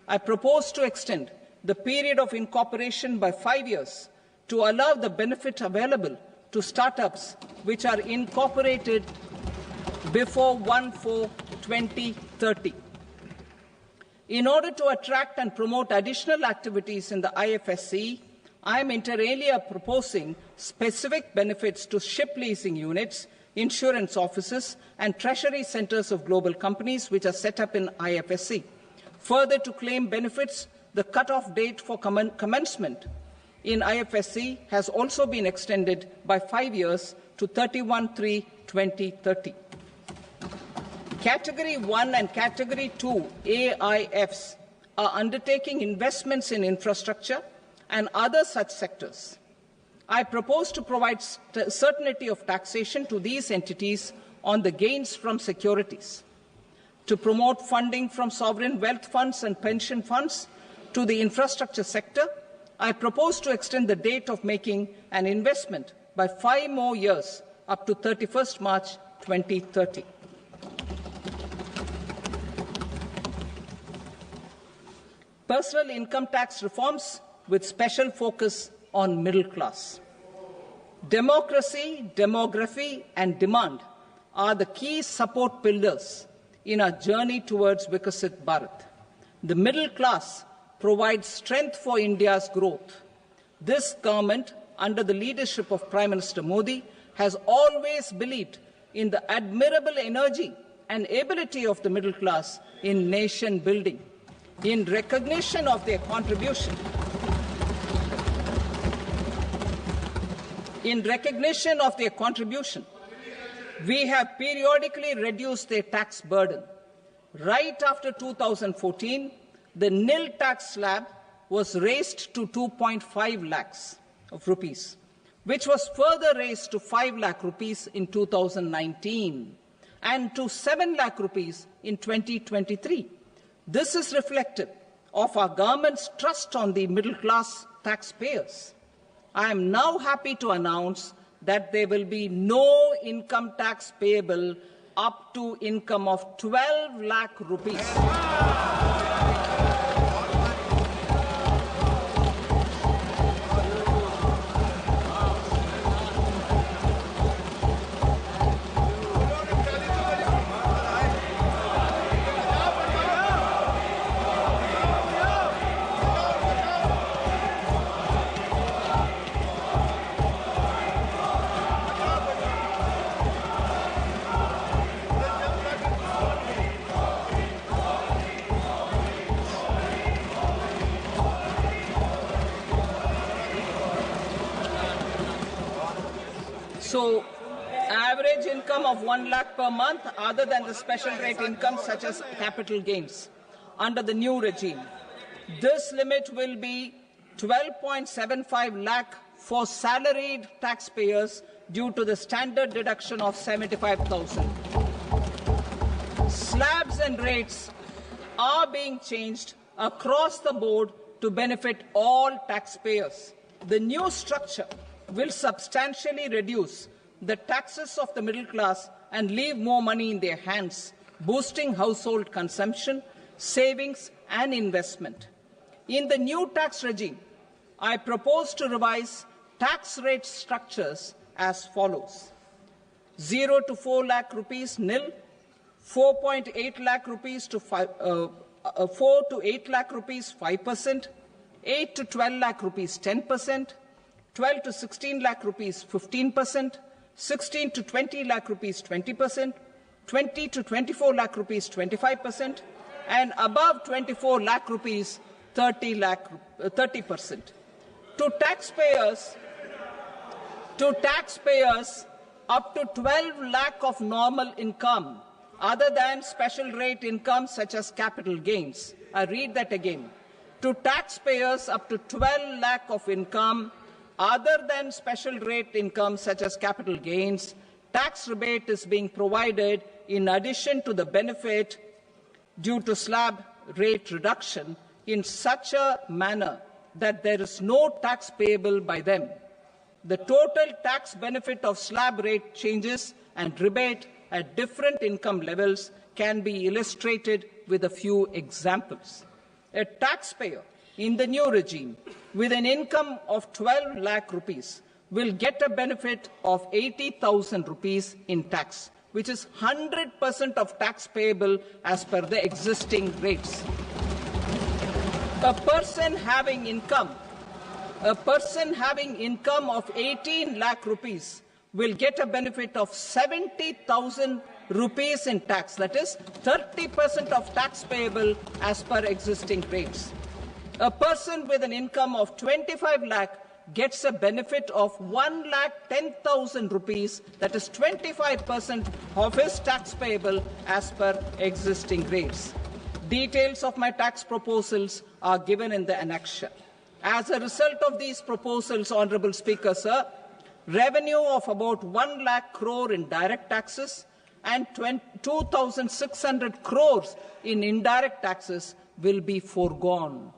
I propose to extend the period of incorporation by 5 years to allow the benefit available to startups which are incorporated before 1/4/2030. In order to attract and promote additional activities in the IFSC, I am inter alia proposing specific benefits to ship leasing units, insurance offices, and treasury centres of global companies which are set up in IFSC. Further, to claim benefits, the cut-off date for commencement in IFSC has also been extended by 5 years to 31/3/2030. Category 1 and Category 2 AIFs are undertaking investments in infrastructure and other such sectors. I propose to provide certainty of taxation to these entities on the gains from securities, to promote funding from sovereign wealth funds and pension funds to the infrastructure sector. I propose to extend the date of making an investment by 5 more years up to 31st March 2030. Personal income tax reforms with special focus on middle class. Democracy, demography and demand are the key support pillars in our journey towards Vikasit Bharat. The middle class provides strength for India's growth. This government, under the leadership of Prime Minister Modi, has always believed in the admirable energy and ability of the middle class in nation building. In recognition of their contribution, we have periodically reduced their tax burden. Right after 2014, the nil tax slab was raised to 2.5 lakhs of rupees, which was further raised to 5 lakh rupees in 2019 and to 7 lakh rupees in 2023. This is reflective of our government's trust on the middle-class taxpayers. I am now happy to announce that there will be no income tax payable up to income of 12 lakh rupees. So, average income of 1 lakh per month, other than the special rate income such as capital gains, under the new regime. This limit will be 12.75 lakh for salaried taxpayers due to the standard deduction of 75,000. Slabs and rates are being changed across the board to benefit all taxpayers. The new structure will substantially reduce the taxes of the middle class and leave more money in their hands, boosting household consumption, savings and investment. In the new tax regime, I propose to revise tax rate structures as follows: 0 to 4 lakh rupees nil, 4.8 lakh rupees to 4 to 8 lakh rupees 5%, 8 to 12 lakh rupees 10%, 12 to 16 lakh rupees 15%, 16 to 20 lakh rupees 20%, 20 to 24 lakh rupees 25%, and above 24 lakh rupees 30%. To taxpayers up to 12 lakh of normal income, other than special rate income such as capital gains. I read that again. To taxpayers up to 12 lakh of income, other than special rate income such as capital gains, tax rebate is being provided in addition to the benefit due to slab rate reduction in such a manner that there is no tax payable by them. The total tax benefit of slab rate changes and rebate at different income levels can be illustrated with a few examples. A taxpayer in the new regime with an income of 12 lakh rupees will get a benefit of 80,000 rupees in tax, which is 100% of tax payable as per the existing rates. A person having income of 18 lakh rupees will get a benefit of 70,000 rupees in tax, that is 30% of tax payable as per existing rates. A person with an income of 25 lakh gets a benefit of 1,10,000 rupees, that is 25% of his tax payable as per existing rates. Details of my tax proposals are given in the annexure. As a result of these proposals, Honourable Speaker, sir, revenue of about 1 lakh crore in direct taxes and 2,600 crores in indirect taxes will be foregone.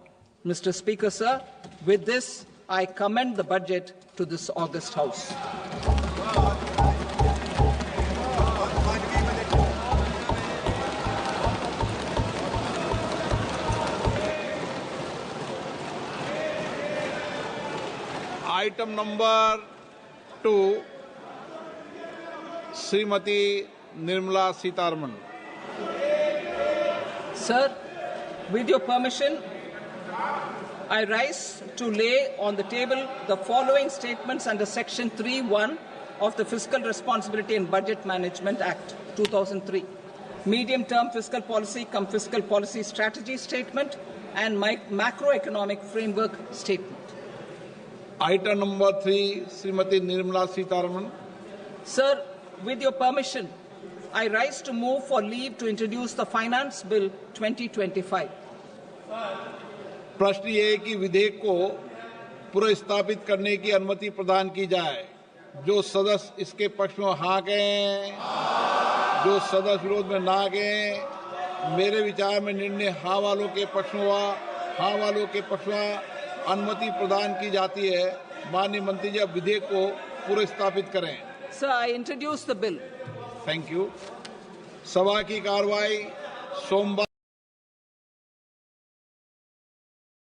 Mr. Speaker, sir, with this, I commend the budget to this august House. Item number 2, Srimati Nirmala Sitharaman. Sir, with your permission, I rise to lay on the table the following statements under Section 3(1) of the Fiscal Responsibility and Budget Management Act 2003. Medium-term fiscal policy cum fiscal policy strategy statement and macroeconomic framework statement. Item number 3, Srimati Nirmala Sitharaman. Sir, with your permission, I rise to move for leave to introduce the Finance Bill 2025. प्रश्न ये है कि विधेयक को पुनर्स्थापित करने की अनुमति प्रदान की जाए। जो सदस्य इसके पक्ष में हाँ कहें, जो सदस्य विरोध में ना कहें। मेरे विचार में निर्णय हाँ वालों के पक्ष में हुआ, हाँ वालों के पक्ष में अनुमति प्रदान की जाती है। माननीय मंत्री जी, अब विधेयक को पुनर्स्थापित करें। Sir, I introduce the bill. Thank you. सभा की कार्रवाई सोमवार